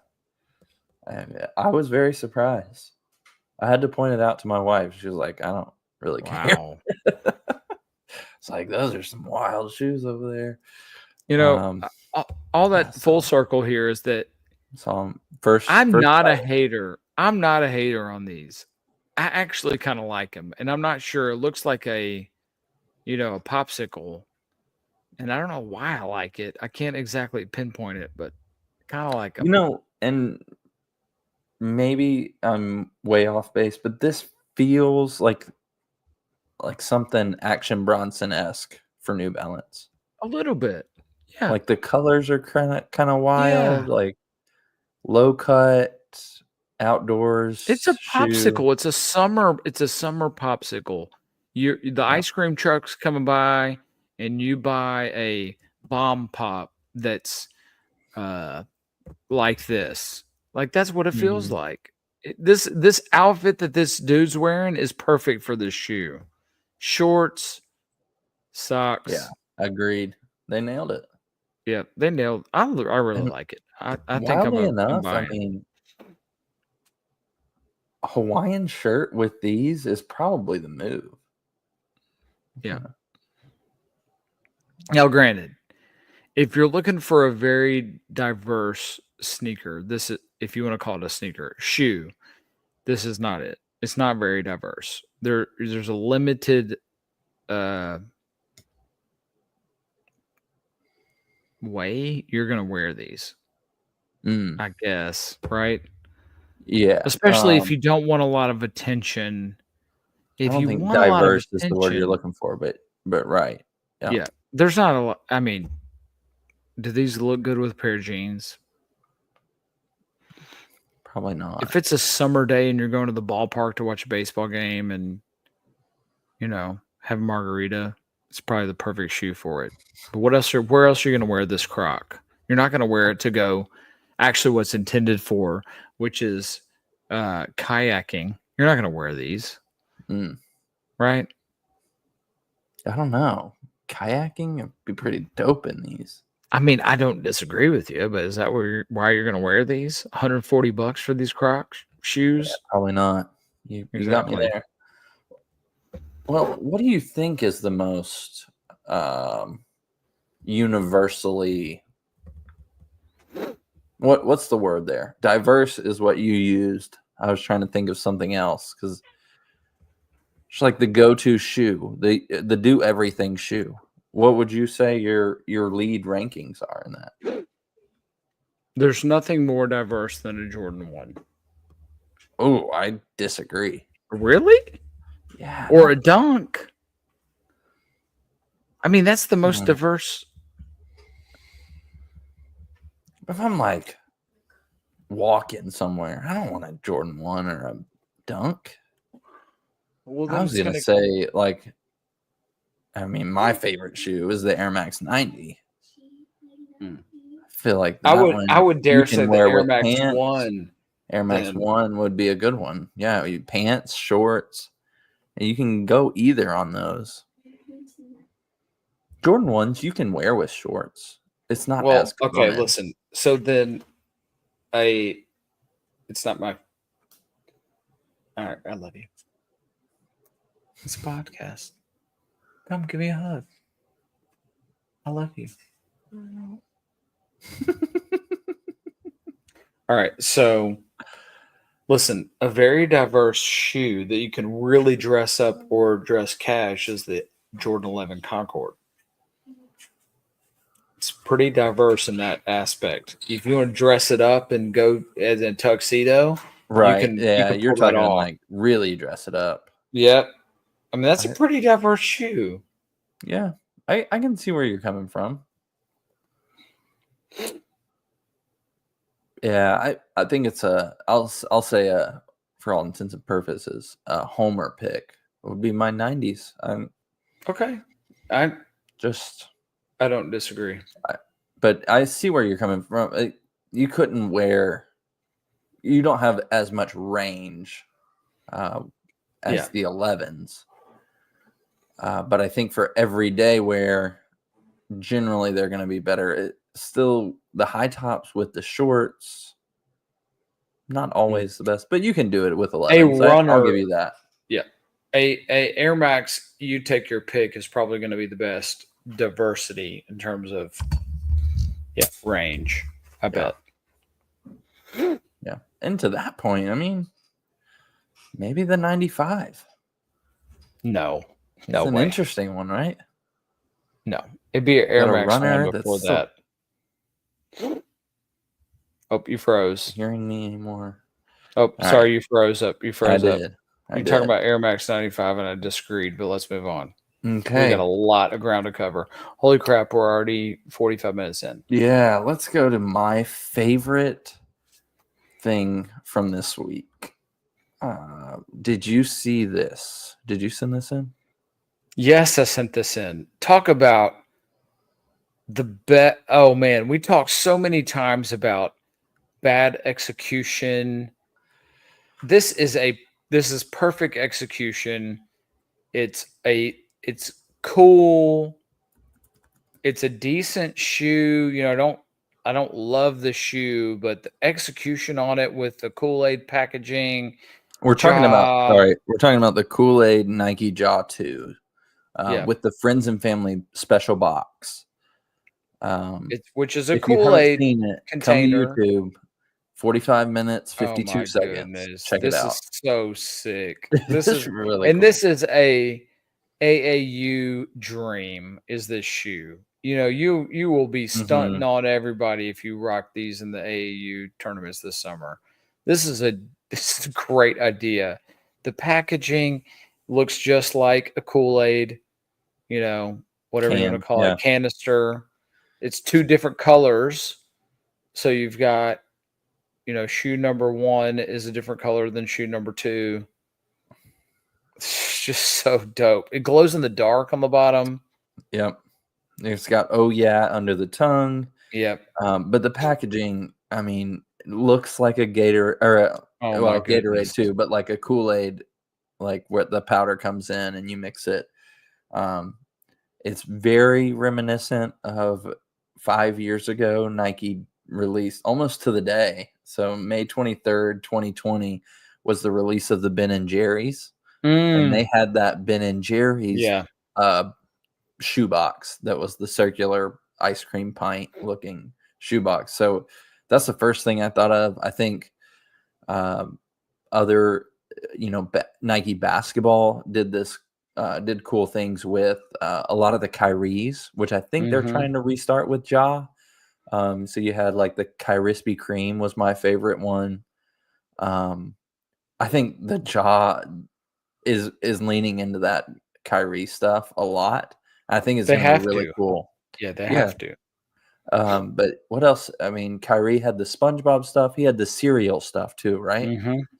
And I was very surprised. I had to point it out to my wife. She was like, I don't really care.
Wow.
It's like, those are some wild shoes over there.
You know, all that full circle here is that I'm not a hater. I'm not a hater on these. I actually kind of like them, and I'm not sure. It looks like a popsicle, and I don't know why I like it. I can't exactly pinpoint it, but kind of like them.
And maybe I'm way off base, but this feels like something Action Bronson-esque for New Balance.
A little bit, yeah.
Like the colors are kind of wild, like low cut outdoors.
It's a
shoe.
popsicle. It's a summer popsicle. The ice cream truck's coming by, and you buy a bomb pop that's like this. Like that's what it feels
Mhm.
like. This outfit that this dude's wearing is perfect for this shoe. Shorts, socks.
Yeah, agreed. They nailed it.
Yeah, they nailed. I really
And
like it. I think I'm
wildly
I'm
enough, I
buying.
mean, a Hawaiian shirt with these is probably the move.
Yeah. Now, granted, if you're looking for a very diverse sneaker, this is, if you want to call it a sneaker, shoe, this is not it. It's not very diverse. There's a limited way you're gonna wear these,
Mm,
I guess, right?
yeah.
Especially if you don't want a lot of attention.
I
If
don't
you
think
want a lot of
diverse is the word you're
attention,
looking for, but right. Yeah.
yeah, there's not a lot. I mean, do these look good with a pair of jeans?
Probably not.
If it's a summer day and you're going to the ballpark to watch a baseball game and have a margarita, it's probably the perfect shoe for it. But where else are you going to wear this Croc? You're not going to wear it to go actually what's intended for, which is kayaking. You're not going to wear these,
Mm,
right?
I don't know. Kayaking would be pretty dope in these.
I mean, I don't disagree with you, but is that why you're going to wear these? $140 for these Crocs shoes?
Probably not. You got me
Exactly.
there. Well, what do you think is the most universally what's the word there? Diverse is what you used. I was trying to think of something else because it's like the go-to shoe, the do everything shoe. What would you say your lead rankings are in that?
There's nothing more diverse than a Jordan 1.
Oh, I disagree.
Really?
Yeah.
Or a Dunk. I mean, that's the most
No.
diverse.
If I'm like walking somewhere, I don't want a Jordan 1 or a Dunk.
Well,
I was gonna say, like, I mean, my favorite shoe is the Air Max 90.
Hmm.
I feel like
I
that
would
one
I would
you
dare
can
say the
wear
Air
with
Max
pants.
1.
Air Max
then.
1 would be a good one. Yeah, pants, shorts, and you can go either on those. Jordan 1s you can wear with shorts. It's not
Well,
as
okay,
common.
listen. So then it's not my. All right, I love you. It's a podcast. Come give me a hug. I love you. All right, so listen, a very diverse shoe that you can really dress up or dress cash is the Jordan 11 Concord. It's pretty diverse in that aspect. If you want to dress it up and go as a tuxedo,
Right.
you
Yeah,
can
you're
pull that
talking
off.
like really dress it up.
Yep. I mean, that's a pretty diverse shoe.
Yeah. I can see where you're coming from. Yeah, I think it's I'll say for all intents and purposes, a homer pick would be my 90s. I'm
Okay. I
just
don't disagree.
but I see where you're coming from. You couldn't wear you don't have as much range as
Yeah.
the 11s. But I think for everyday wear, generally they're going to be better. Still, the high tops with the shorts, not always the best, but you can do it with 11. I'll give you that.
Yeah. A Air Max, you take your pick, is probably going to be the best diversity in terms of range. I bet.
Yeah. And to that point, I mean, maybe the 95.
No.
It's
No
an
way.
interesting one, right?
No. It'd be an Air
Got a
Max
runner
1 before
that's so-
that. Oh, you froze.
Hearing me anymore?
Oh,
All
sorry,
right.
you froze up. You
I
froze up.
did.
You're talking about Air Max 95, and I disagreed, but let's move on.
Okay.
We got a lot of ground to cover. Holy crap, we're already 45 minutes in.
Yeah, let's go to my favorite thing from this week. Did you see this? Did you send this in?
Yes, I sent this in. Talk about the bet. Oh man, we talked so many times about bad execution. This is perfect execution. It's cool. It's a decent shoe. I don't love the shoe, but the execution on it with the Kool-Aid packaging.
We're talking about
Ja.
we're talking about the Kool-Aid Nike Jaw 2
Yeah.
with the Friends and Family special box.
Which is a
If you haven't
Kool-Aid
seen it,
container.
come to YouTube. 45 minutes,
Oh
52
my
seconds.
goodness.
Check
This
it out.
is so sick.
This is really
and
cool.
this is a AAU dream is this shoe. You will be stunting on everybody if you rock these in the AAU tournaments this summer. This is a great idea. The packaging looks just like a Kool-Aid, whatever you want to call it, canister. It's two different colors. So you've got, shoe number 1 is a different color than shoe number 2. It's just so dope. It glows in the dark on the bottom.
Yep. It's got "oh yeah" under the tongue.
Yep.
But the packaging, I mean, it looks like a Gator or Gatorade too, but like a Kool-Aid, like where the powder comes in and you mix it. It's very reminiscent of 5 years ago. Nike released almost to the day. So May 23rd, 2020 was the release of the Ben and Jerry's. And they had that Ben and Jerry's shoebox that was the circular ice cream pint looking shoebox. So that's the first thing I thought of. I think other Nike basketball did cool things with a lot of the Kyries, which I think they're trying to restart with Ja. So you had like the Kyrispy Cream was my favorite one. I think the Ja is leaning into that Kyrie stuff a lot. I think it's going to be really cool.
Yeah, they have to.
But what else? I mean, Kyrie had the SpongeBob stuff. He had the cereal stuff too, right?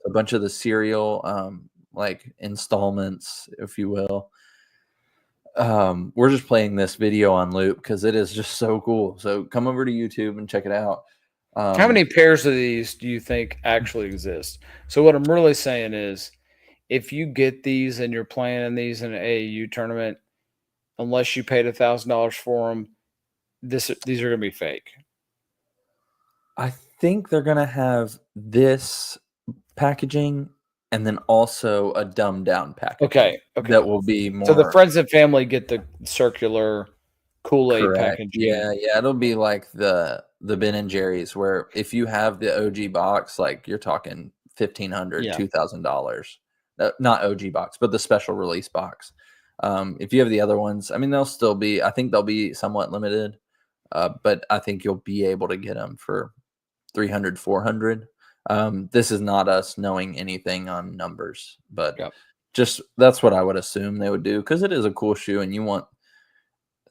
A bunch of the cereal, like installments, if you will. We're just playing this video on loop because it is just so cool. So come over to YouTube and check it out.
How many pairs of these do you think actually exist? So what I'm really saying is, if you get these and you're playing these in an AAU tournament, unless you paid $1,000 for them, these are going to be fake.
I think they're going to have this packaging and then also a dumbed down packaging.
Okay.
That will be more.
So the Friends and Family get the circular Kool-Aid packaging.
Yeah. It'll be like the Ben and Jerry's, where if you have the OG box, like you're talking $1,500, $2,000. Not OG box, but the special release box. If you have the other ones, I mean, I think they'll be somewhat limited, but I think you'll be able to get them for $300, $400. This is not us knowing anything on numbers, but just that's what I would assume they would do, because it is a cool shoe and you want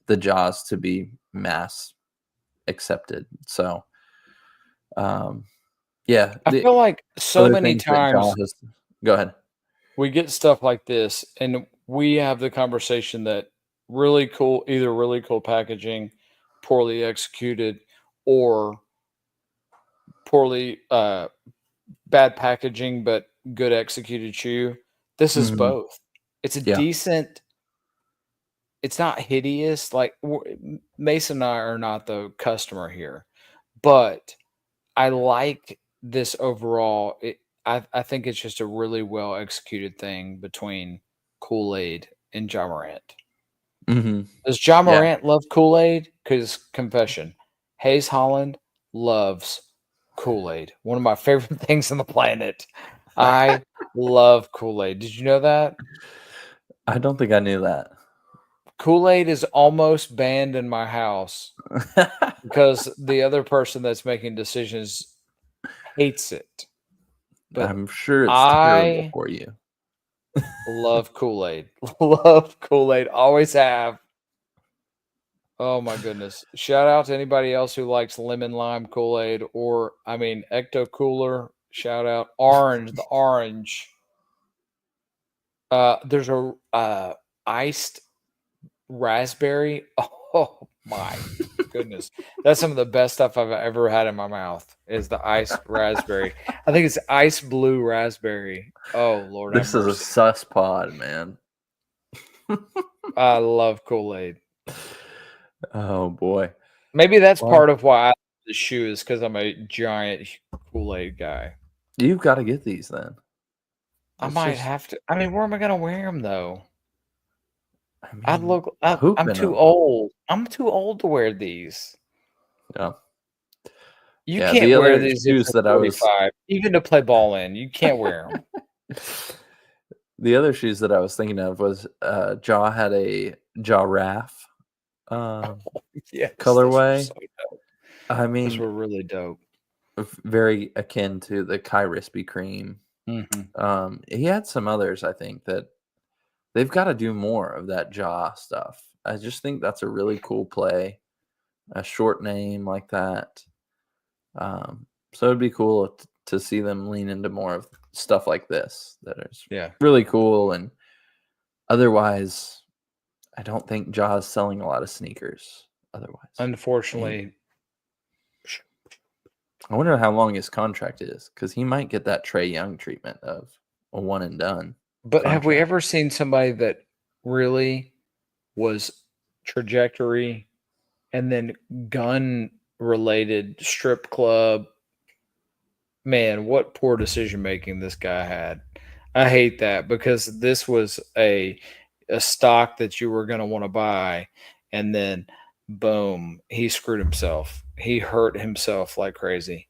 the Jaws to be mass accepted. So, I feel
like so many times.
Go ahead.
We get stuff like this, and we have the conversation that either really cool packaging, poorly executed, or poorly bad packaging but good executed shoe. This is both. It's a decent. It's not hideous. Like Mason and I are not the customer here, but I like this overall. I think it's just a really well executed thing between Kool-Aid and Ja Morant. Does Ja Morant love Kool-Aid? Because confession, Hayes Holland loves Kool-Aid. One of my favorite things on the planet. I love Kool-Aid. Did you know that?
I don't think I knew that.
Kool-Aid is almost banned in my house because the other person that's making decisions hates it. But
I'm sure it's terrible for you.
Love Kool-Aid. Love Kool-Aid. Always have. Oh my goodness. Shout out to anybody else who likes lemon lime Kool-Aid, or Ecto Cooler Shout out Orange, the Orange. There's a iced raspberry. Oh my goodness. That's some of the best stuff I've ever had in my mouth is the iced raspberry. I think it's ice blue raspberry. Oh Lord.
This is a sus pod, man.
I love Kool-Aid.
Oh boy.
Maybe that's
Well,
part of why I love the shoe is because I'm a giant Kool-Aid guy.
You've got to get these then.
I
It's
might
just-
have to. I mean, where am I gonna wear them though?
I mean,
I'm
hooping
too
them.
old. I'm too old to wear these.
Yeah.
You
Yeah,
can't
the
wear
other
these
shoes
if you're
that I was-
45, even to play ball in. You can't wear them.
The other shoes that I was thinking of was Jaw had a giraffe
Yeah,
colorway. I
Those
mean,
were really dope.
very akin to the Kai Rispy Cream.
Mm-hmm.
He had some others, I think, that they've got to do more of that Jaw stuff. I just think that's a really cool play, a short name like that. So it'd be cool to see them lean into more of stuff like this that is
Yeah.
really cool. And otherwise, I don't think Jaw's selling a lot of sneakers. Otherwise,
Unfortunately,
I wonder how long his contract is because he might get that Trae Young treatment of a one and done.
but have we
contract.
ever seen somebody that really was trajectory and then gun related strip club? Man, what poor decision making this guy had. I hate that because this was a stock that you were going to want to buy, and then boom, he screwed himself. He hurt himself like crazy.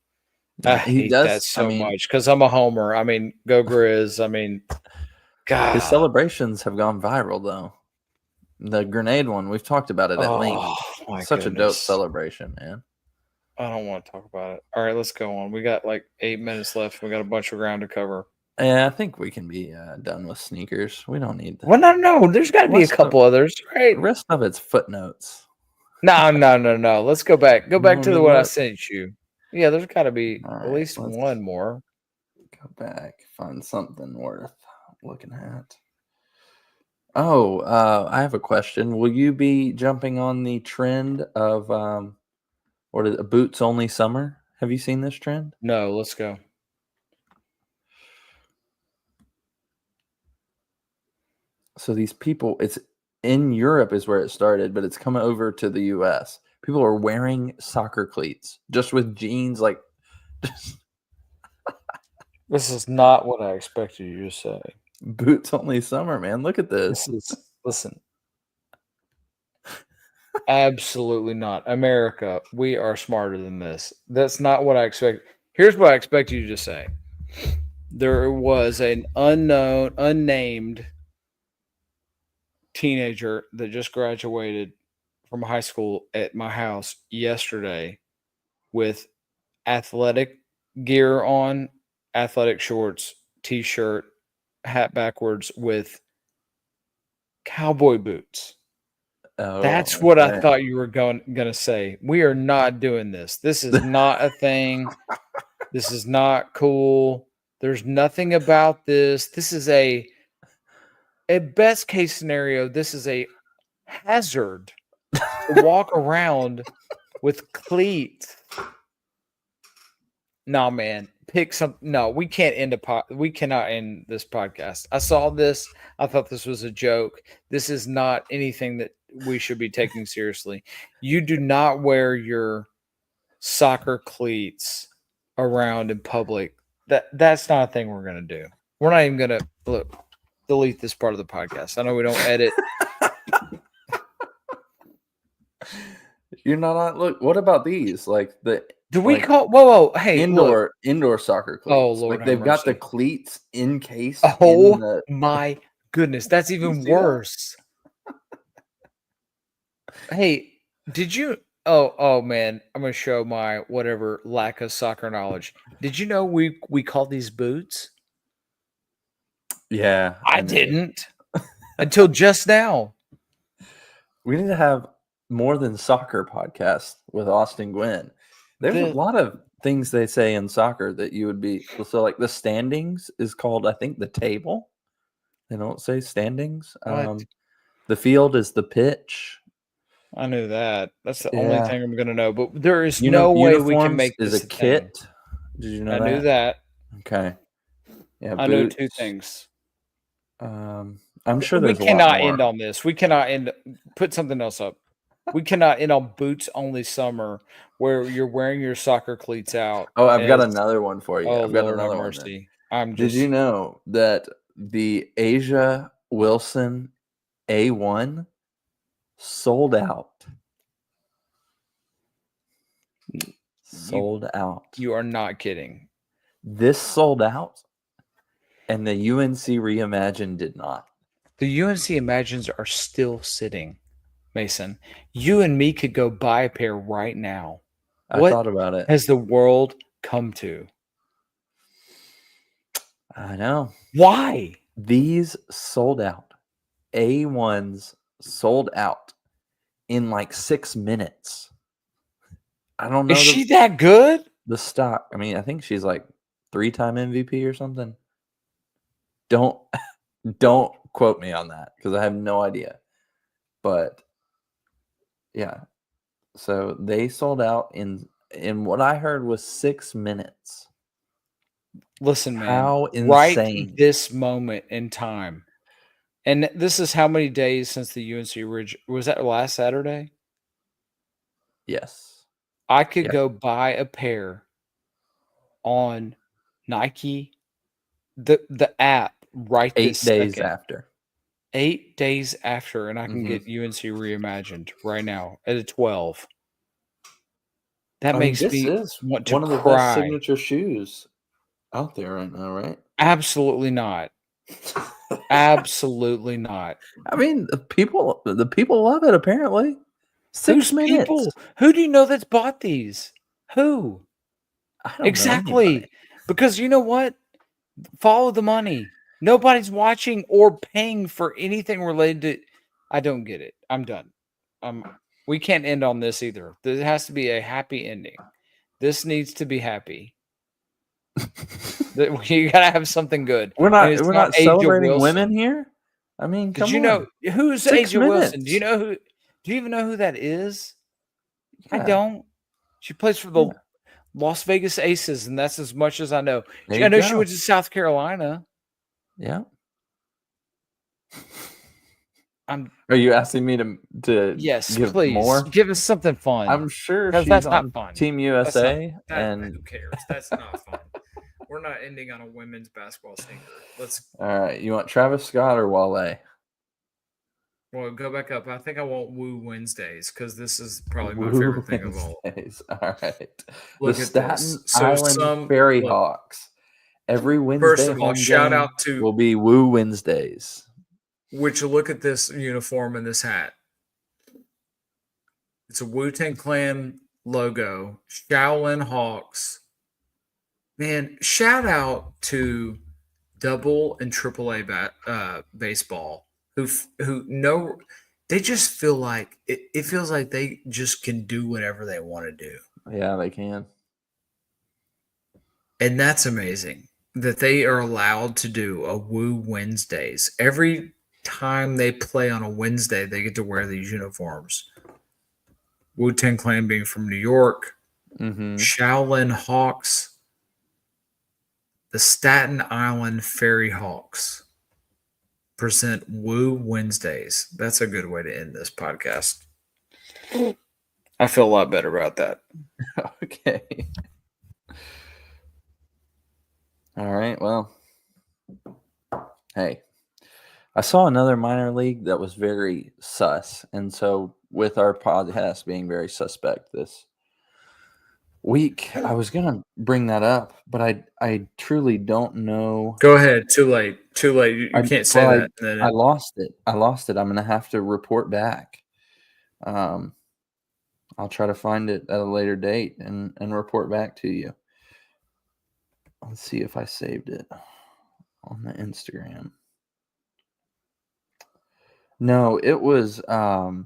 I
He
hate
does-
that so
I mean-
much because I'm a homer. I mean, go Grizz. I mean, God.
His celebrations have gone viral though. The grenade one, we've talked about it at length.
my
Such a dope
goodness.
celebration, man.
I don't want to talk about it. All right, let's go on. We got like 8 minutes left. We got a bunch of ground to cover.
Yeah, I think we can be done with sneakers. We don't need
Well, no. There's got to be a
What's the-
couple others, right?
the rest of it's footnotes.
No. Let's go back. Go back
No,
to the
good
what I
luck.
sent you. Yeah, there's got to be
All
at
right,
least
let's-
one more.
Go back, find something worth looking at. Oh, I have a question. Will you be jumping on the trend of what is it, boots only summer? Have you seen this trend?
No, let's go.
So these people, it's in Europe is where it started, but it's come over to the US. People are wearing soccer cleats just with jeans, like just
This is not what I expected you to say.
boots only summer, man. Look at this.
This is listen. Absolutely not. America, we are smarter than this. That's not what I expect. Here's what I expect you to say. There was an unnamed teenager that just graduated from high school at my house yesterday with athletic gear on, athletic shorts, t-shirt, hat backwards with cowboy boots.
Oh,
That's what I
okay.
thought you were going to say. We are not doing this. This is not a thing. This is not cool. There's nothing about this. This is a best case scenario, this is a hazard to walk around with cleats. No, man. Pick some. No, we can't end we cannot end this podcast. I saw this. I thought this was a joke. This is not anything that we should be taking seriously. You do not wear your soccer cleats around in public. That's not a thing we're gonna do. We're not even gonna delete this part of the podcast. I know we don't edit.
You're not on. Look, what about these? Like the
Do we
like
call? Whoa! Hey, look.
indoor soccer cleats.
Oh, Lord
like
have
they've got the
mercy.
cleats encased.
Oh
in the,
my goodness, that's even
see that?
worse. Hey, did you? Oh man, I'm gonna show my whatever lack of soccer knowledge. Did you know we call these boots?
yeah,
I
knew.
didn't until just now.
We need to have more than soccer podcast with Austin Gwynn. There's a
The-
lot of things they say in soccer that you would be so like the standings is called, I think, the table. They don't say standings.
What?
The field is the pitch.
I knew that. That's the only
Yeah.
thing I'm going to know. But there is
You
no
know,
way we can
uniforms
make
is
this
a
thing.
kit. Did you know
I
that?
knew that.
Okay. Yeah,
I know two
boots.
things.
I'm sure
We
there's a lot
cannot
more.
end on this. We cannot end. Put something else up. We cannot end on boots only summer where you're wearing your soccer cleats out.
Oh, I've got
as-
another one for you.
Oh,
I've got
Lord have
another one. Then.
mercy. I'm
Did
just.
you know that the Asia Wilson A1 sold out? Sold out.
You are not kidding.
This sold out, and the UNC Reimagined did not.
The UNC Imagines are still sitting, Mason. You and me could go buy a pair right now.
I
What
thought about it.
has the world come to?
I know.
Why?
These sold out. A1s sold out in like 6 minutes. I don't know
Is she that good?
the stock. I mean, I think she's like 3-time MVP or something. Don't quote me on that because I have no idea. But yeah. So they sold out in what I heard was 6 minutes.
Listen, man.
How
Right
insane.
this moment in time. And this is how many days since the UNC Ridge was that last Saturday?
Yes.
I could
Yep.
go buy a pair on Nike, the app right
8
this
days
second.
after.
8 days after, and I can
Mhm.
get UNC Reimagined right now at a 12. That
I mean,
makes
this
me
is
want to
one of the best
cry.
signature shoes out there right now, right?
Absolutely not. Absolutely not.
I mean, the people love it apparently. 6
Who's
minutes.
people? Who do you know that's bought these? Who?
I don't know
Exactly.
anybody.
Because you know what? Follow the money. Nobody's watching or paying for anything related to. I don't get it. I'm done. We can't end on this either. There has to be a happy ending. This needs to be happy. You gotta have something good.
We're
And it's
not
A'ja
celebrating
Wilson.
women here. I mean, come
Did you
on.
know who's
6
A'ja Wilson?
minutes.
Do you even know who that is? I
Yeah.
don't. She plays for the
Yeah.
Las Vegas Aces, and that's as much as I know.
There
I know
you
she
go.
went to South Carolina.
Yeah.
I'm
Are you asking me to
yes,
give
please
more?
give us something fun.
I'm sure
'Cause
she's
that's
on
not fun.
Team
That's not-
USA,
who
and
cares? That's not fun. We're not ending on a women's basketball stinker. Let's
all right. You want Travis Scott or Wale?
go back up. I think I want Woo Wednesdays because this is probably my favorite thing of all.
Wednesdays. All right.
Look
The
at
Staten
this. So
Island Fairy
look,
Hawks. Every Wednesday.
First of all,
home
shout
game
out to
will be Woo Wednesdays.
which look at this uniform and this hat. It's a Wu-Tang Clan logo. Shaolin Hawks. Man, shout out to double and triple A baseball who know they just feel like it feels like they just can do whatever they want to do.
Yeah, they can.
And that's amazing that they are allowed to do a Woo Wednesdays. Every time they play on a Wednesday, they get to wear these uniforms. Wu-Tang Clan being from New York,
Mm-hmm.
Shaolin Hawks, the Staten Island Fairy Hawks present Woo Wednesdays. That's a good way to end this podcast. I feel a lot better about that.
Okay. All right. Well, hey, I saw another minor league that was very sus. And so, with our podcast being very suspect this week, I was going to bring that up, but I truly don't know.
Go ahead. Too late. Too late. You can't say that.
I lost it. I'm going to have to report back. I'll try to find it at a later date and report back to you. Let's see if I saved it on the Instagram. No, it was not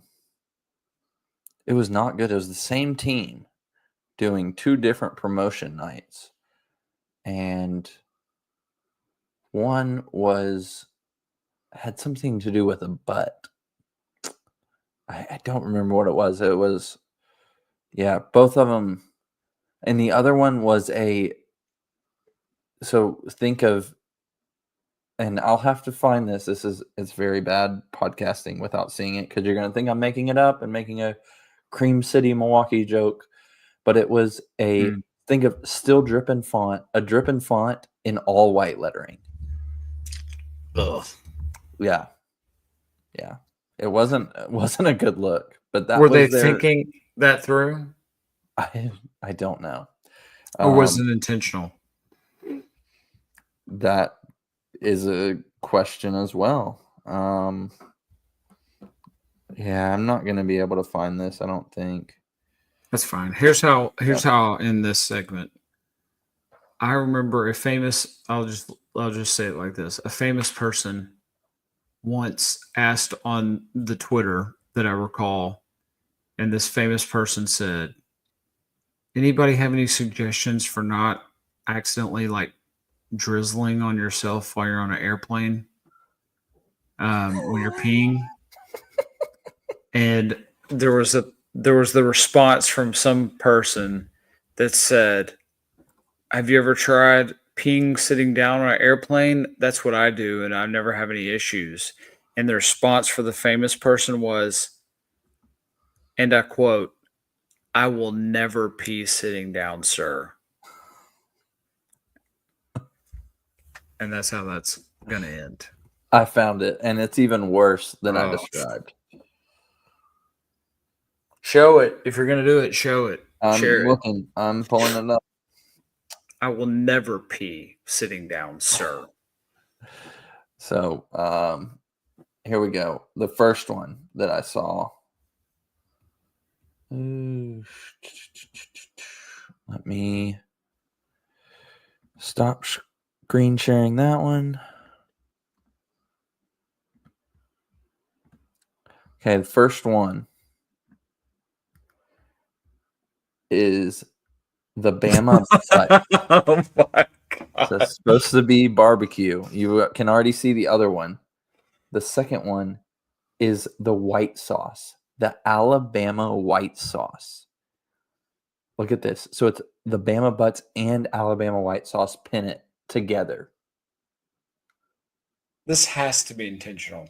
good. It was the same team, doing 2 different promotion nights, and one had something to do with a butt. I don't remember what it was. It was, yeah, both of them, and the other one was so think of, and I'll have to find this. It's very bad podcasting without seeing it, because you're gonna think I'm making it up and making a Cream City, Milwaukee joke. But it was think of a dripping font in all white lettering.
Ugh.
Yeah. Yeah. It wasn't a good look, but that
Were
was
they thinking that through?
I don't know.
Or was it intentional?
That is a question as well. Yeah, I'm not going to be able to find this, I don't think.
That's fine. Here's how I'll end this segment. I remember I'll just say it like this. A famous person once asked on the Twitter that I recall, and this famous person said, anybody have any suggestions for not accidentally like drizzling on yourself while you're on an airplane when you're peeing? And there was the response from some person that said, have you ever tried peeing sitting down on an airplane? That's what I do, and I never have any issues. And the response for the famous person was, and I quote, I will never pee sitting down, sir. And that's how that's going to end.
I found it, and it's even worse than I described.
Show it. If you're going to do it, show it. Share
it. I'm pulling it up.
I will never pee sitting down, sir.
So, here we go. The first one that I saw. Let me stop screen sharing that one. Okay, the first one is the Bama butt.
Oh my God.
So it's supposed to be barbecue. You can already see the other one. The second one is the white sauce, the Alabama white sauce. Look at this. So it's the Bama butts and Alabama white sauce pennant together.
This has to be intentional.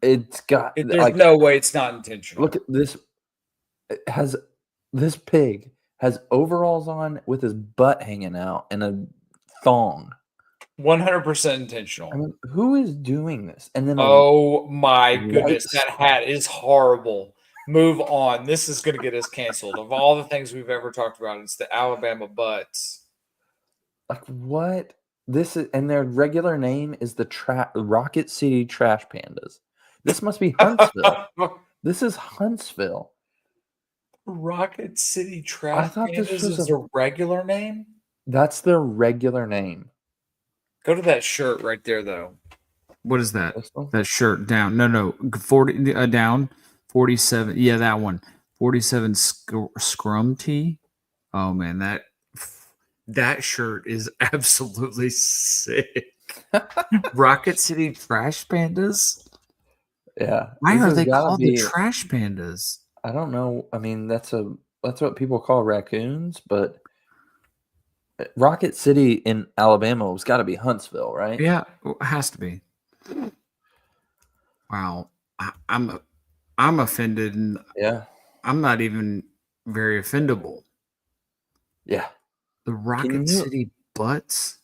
It's got.
There's no way it's not intentional.
Look at this. This pig has overalls on with his butt hanging out and a thong.
100% intentional.
I mean, who is doing this? And then,
oh my goodness, that hat is horrible. Move on. This is going to get us canceled. Of all the things we've ever talked about, it's the Alabama butts.
Like what? This is, and their regular name is the Rocket City Trash Pandas. This must be Huntsville. This is Huntsville.
Rocket City Trash
I thought
Pandas
this was
is a regular name?
That's their regular name.
Go to that shirt right there, though. What is that? That shirt down. No. 40 down. 47. Yeah, that one. 47 scrum tee. Oh man, that shirt is absolutely sick. Rocket City Trash Pandas.
Yeah.
Why are they called the Trash Pandas?
I don't know. I mean, that's what people call raccoons, but Rocket City in Alabama has got to be Huntsville, right?
Yeah, it has to be. Wow, I'm offended, and
yeah,
I'm not even very offendable.
Yeah,
the Rocket City Butts.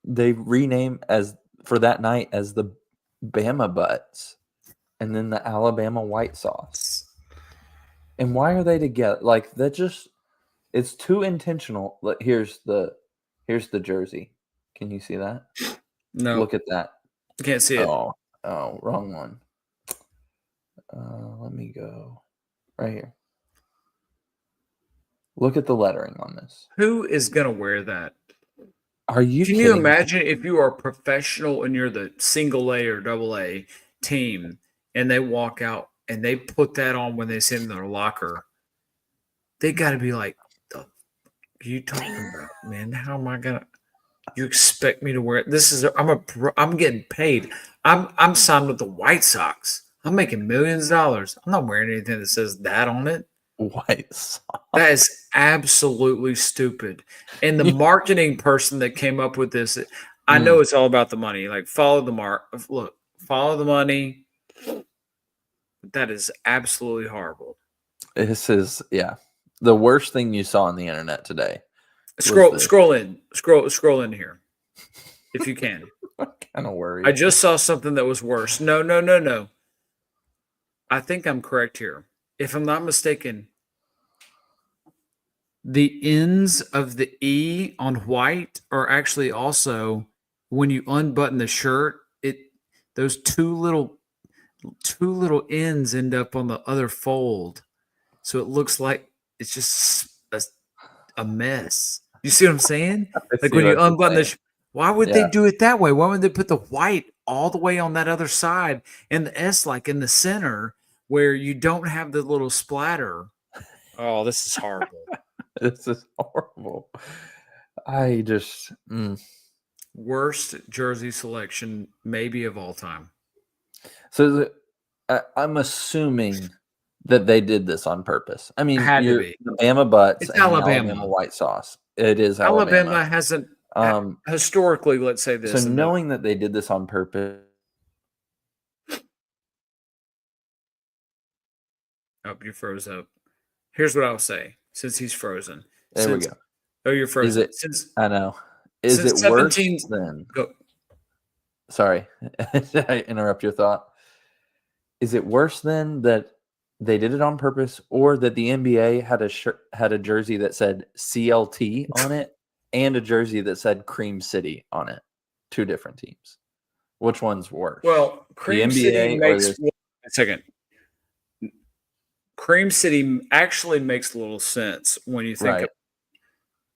They rename for that night as the Bama Butts, and then the Alabama White Sauce. And why are they together? Like that just. It's too intentional. Here's the jersey. Can you see that?
No.
Look at that.
I can't see it.
Oh, wrong one. Let me go right here. Look at the lettering on this.
Who is gonna wear that?
Are you?
Can you imagine if you are a professional and you're the single A or double A team, and they walk out and they put that on when they sit in their locker? they got to be like, "The f- you talking about, man? How am I gonna? You expect me to wear it? This is I'm getting paid. I'm signed with the White Sox. I'm making millions of dollars. I'm not wearing anything that says that on it.
White Sox.
That is absolutely stupid. And the marketing person that came up with this, I know it's all about the money. Like follow the look, follow the money. That is absolutely horrible.
This is the worst thing you saw on the internet today.
Scroll in here if you can.
I'm kind of worried.
I just saw something that was worse. No. I think I'm correct here. If I'm not mistaken, the ends of the E on white are actually also when you unbutton the shirt, those two little ends end up on the other fold. So it looks like it's just a mess. You see what I'm saying? Like when you unbutton why would they do it that way? Why would they put the white all the way on that other side and the S like in the center where you don't have the little splatter? Oh, this is horrible.
This is horrible. I just
worst jersey selection maybe of all time.
So I'm assuming that they did this on purpose. I mean,
had to be.
The Bama Butts
it's
and
Alabama
white sauce. It is
Alabama hasn't historically, let's say this.
So knowing that they did this on purpose.
Oh, you froze up. Here's what I'll say. Since he's frozen.
There we go.
Oh, you're frozen.
I know. Is it worse than? Sorry, did I interrupt your thought? Is it worse than that they did it on purpose, or that the NBA had a jersey that said CLT on it and a jersey that said Cream City on it? Two different teams. Which one's worse?
Well, Cream City makes a second. Cream City actually makes a little sense when you think of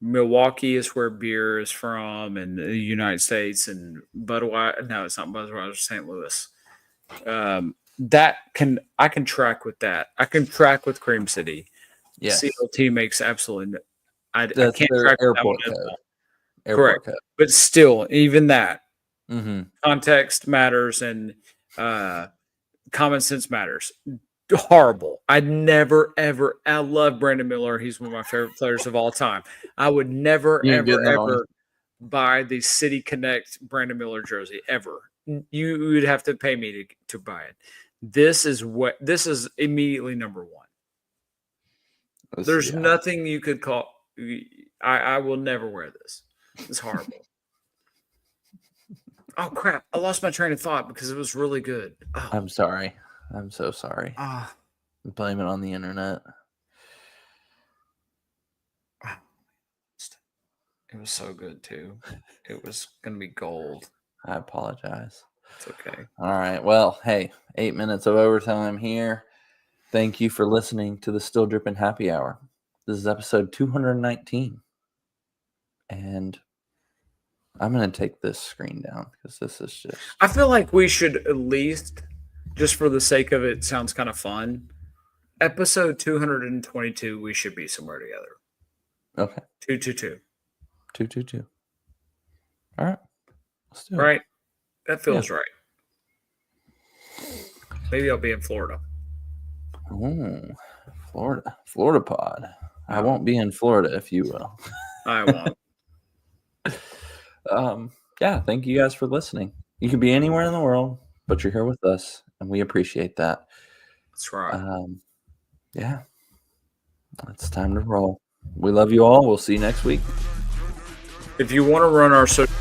Milwaukee is where beer is from, and the United States, and Budweiser. No, it's not Budweiser. St. Louis. I can track with that. I can track with Cream City. Yes. CLT makes absolutely. I can't track
airport code.
Correct, but still, even that context matters and common sense matters. Horrible. I love Brandon Miller. He's one of my favorite players of all time. I would never, ever buy the City Connect Brandon Miller jersey ever. You would have to pay me to buy it. This is immediately number one. There's nothing you could call. I will never wear this. It's horrible. Oh crap! I lost my train of thought because it was really good. Oh.
I'm sorry. I'm so sorry. Blame it on the internet.
It was so good too. It was gonna be gold.
I apologize.
It's okay.
All right. Well, hey, 8 minutes of overtime here. Thank you for listening to the Still Dripping Happy Hour. This is episode 219. And I'm going to take this screen down because this is just...
I feel like we should at least, just for the sake of it, sounds kind of fun. Episode 222, we should be somewhere together.
Okay.
222.
222. All right.
Let's do it. Right. That feels right. Maybe I'll be in Florida.
Oh, Florida pod. I won't be in Florida, if you will.
I won't.
Yeah, thank you guys for listening. You could be anywhere in the world, but you're here with us, and we appreciate that.
That's right.
Yeah, it's time to roll. We love you all. We'll see you next week.
If you want to run our social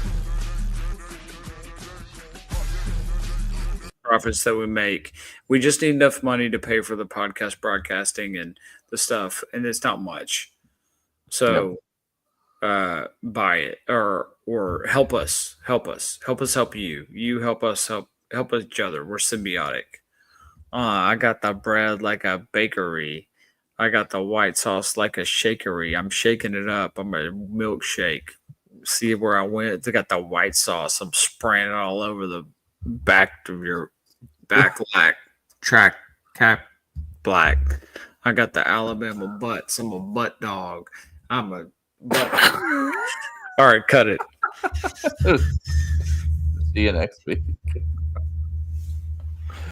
profits that we make, we just need enough money to pay for the podcast broadcasting and the stuff, and it's not much. So buy it or help us help you help us help each other. We're symbiotic. I got the bread like a bakery. I got the white sauce like a shakery. I'm shaking it up. I'm a milkshake. See where I went? I got the white sauce. I'm spraying it all over the back of your back track cap black. I got the Alabama butts. I'm a butt dog. I'm a butt. All right, cut it.
See you next week.